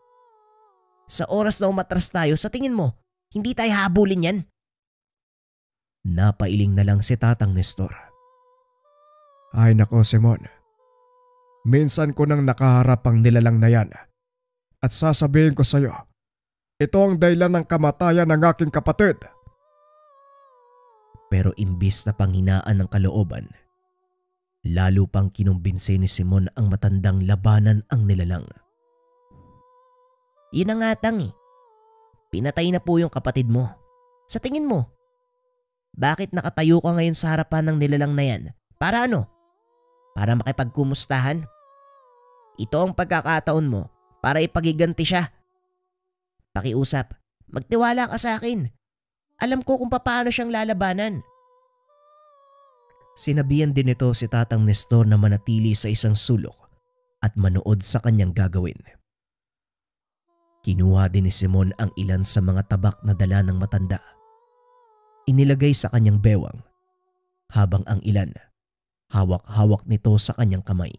Sa oras na umatras tayo, sa tingin mo, hindi tayo habulin yan? Napailing na lang si Tatang Nestor. Ay nako, Simon. Minsan ko nang nakaharap ang nilalang na yan at sasabihin ko sa iyo, ito ang dahilan ng kamatayan ng aking kapatid. Pero imbis na panghinaan ng kalooban, lalo pang kinumbinsi ni Simon ang matandang labanan ang nilalang. Yun ang atang eh. Pinatay na po yung kapatid mo. Sa tingin mo, bakit nakatayo ka ngayon sa harapan ng nilalang na yan? Para ano? Para makipagkumustahan? Ito ang pagkakataon mo para ipagiganti siya. Pakiusap, magtiwala ka sa akin. Alam ko kung paano siyang lalabanan. Sinabihan din ito si Tatang Nestor na manatili sa isang sulok at manood sa kanyang gagawin. Kinuha din ni Simon ang ilan sa mga tabak na dala ng matanda. Inilagay sa kanyang bewang habang ang ilan hawak-hawak nito sa kanyang kamay.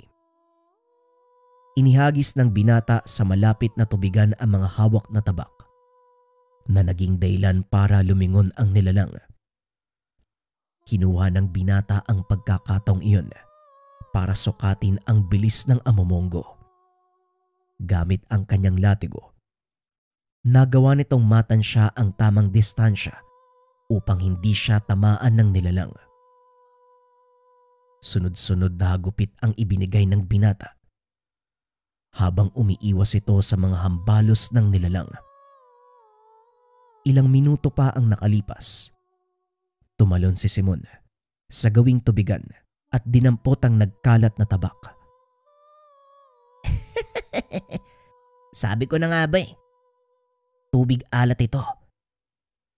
Inihagis ng binata sa malapit na tubigan ang mga hawak na tabak na naging dahilan para lumingon ang nilalang. Kinuha ng binata ang pagkakataong iyon para sukatin ang bilis ng amomongo. Gamit ang kanyang latigo, nagawa nitong matansya ang tamang distansya upang hindi siya tamaan ng nilalang. Sunod-sunod na hagupit ang ibinigay ng binata habang umiiwas ito sa mga hambalos ng nilalang. Ilang minuto pa ang nakalipas. Tumalon si Simon sa gawing tubigan at dinampot ang nagkalat na tabak. Sabi ko na nga ba eh, tubig alat ito.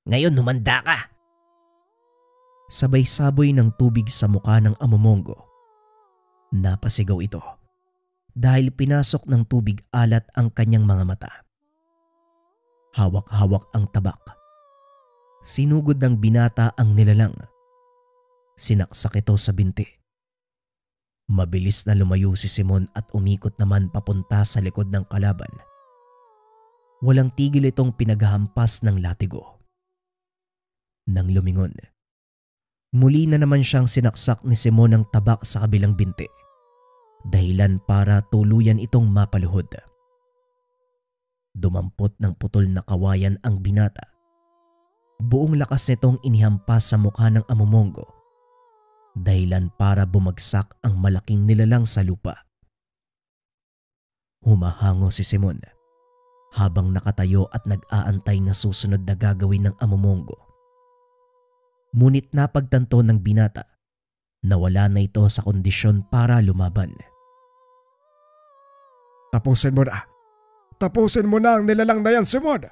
Ngayon humanda ka. Sabay saboy ng tubig sa mukha ng amomongo. Napasigaw ito dahil pinasok ng tubig alat ang kanyang mga mata. Hawak-hawak ang tabak. Sinugod ng binata ang nilalang. Sinaksak ito sa binti. Mabilis na lumayo si Simon at umikot naman papunta sa likod ng kalaban. Walang tigil itong pinaghahampas ng latigo. Nang lumingon, muli na naman siyang sinaksak ni Simon ng tabak sa kabilang binti. Dahilan para tuluyan itong mapaluhod. Dumampot ng putol na kawayan ang binata. Buong lakas nitong inihampas sa mukha ng amomongo. Dahilan para bumagsak ang malaking nilalang sa lupa. Humahango si Simon habang nakatayo at nag-aantay na susunod na gagawin ng amomongo. Ngunit napagtanto ng binata na wala na ito sa kondisyon para lumaban. Tapusin mo na. Tapusin mo na ang nilalang na yan, Simon.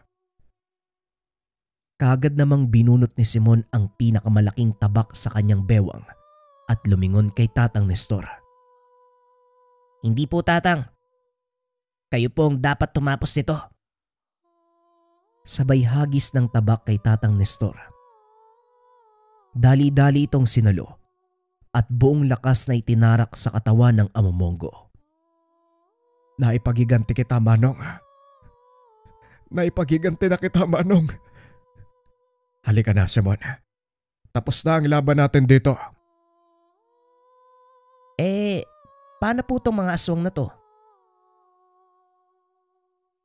Kaagad namang binunot ni Simon ang pinakamalaking tabak sa kanyang bewang at lumingon kay Tatang Nestor. Hindi po, Tatang. Kayo po ang dapat tumapos nito. Sabay hagis ng tabak kay Tatang Nestor. Dali-dali itong sinalo at buong lakas na itinarak sa katawan ng amomongo. Naipagiganti kita, Manong. Naipagiganti na kita, Manong. Halika na, Simon. Tapos na ang laban natin dito. Paano po itong mga aswang na to?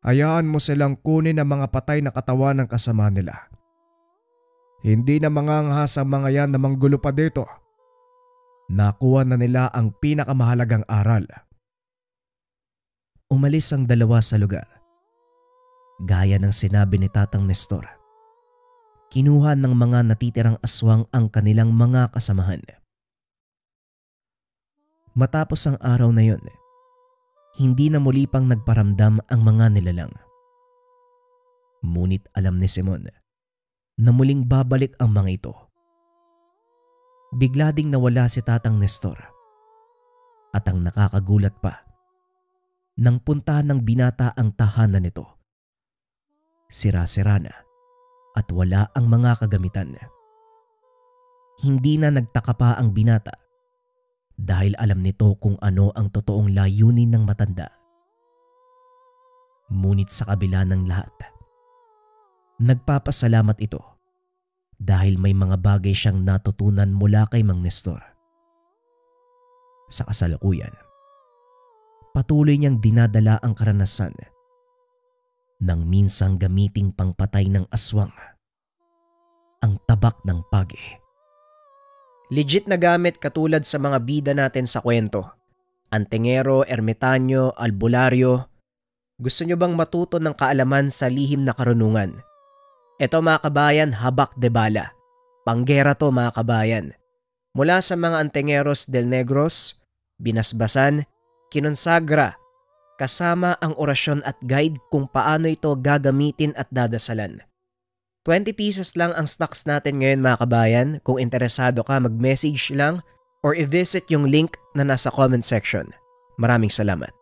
Hayaan mo silang kunin ang mga patay na katawan ng kasama nila. Hindi na mangangahas ang mga yan na manggulo pa dito. Nakuha na nila ang pinakamahalagang aral. Umalis ang dalawa sa lugar. Gaya ng sinabi ni Tatang Nestor. Kinuha ng mga natitirang aswang ang kanilang mga kasamahan. Matapos ang araw na yon, hindi na muli pang nagparamdam ang mga nilalang. Ngunit alam ni Simon na muling babalik ang mga ito. Bigla ding nawala si Tatang Nestor At ang nakakagulat pa, nang puntahan ng binata ang tahanan nito, sira-sira na at wala ang mga kagamitan. Hindi na nagtaka pa ang binata dahil alam nito kung ano ang totoong layunin ng matanda. Ngunit sa kabila ng lahat, nagpapasalamat ito dahil may mga bagay siyang natutunan mula kay Mang Nestor. Sa kasalukuyan, patuloy niyang dinadala ang karanasan ng minsang gamiting pangpatay ng aswang, ang tabak ng pagi. Legit na gamit katulad sa mga bida natin sa kwento. Antingero, ermitanyo, albularyo. Gusto nyo bang matuto ng kaalaman sa lihim na karunungan? Ito mga kabayan, habak de bala. Panggera to mga kabayan. Mula sa mga Antingeros del Negros, binasbasan, kinonsagra, kasama ang orasyon at guide kung paano ito gagamitin at dadasalan. 20 pesos lang ang stocks natin ngayon mga kabayan. Kung interesado ka, mag-message lang or i-visit yung link na nasa comment section. Maraming salamat.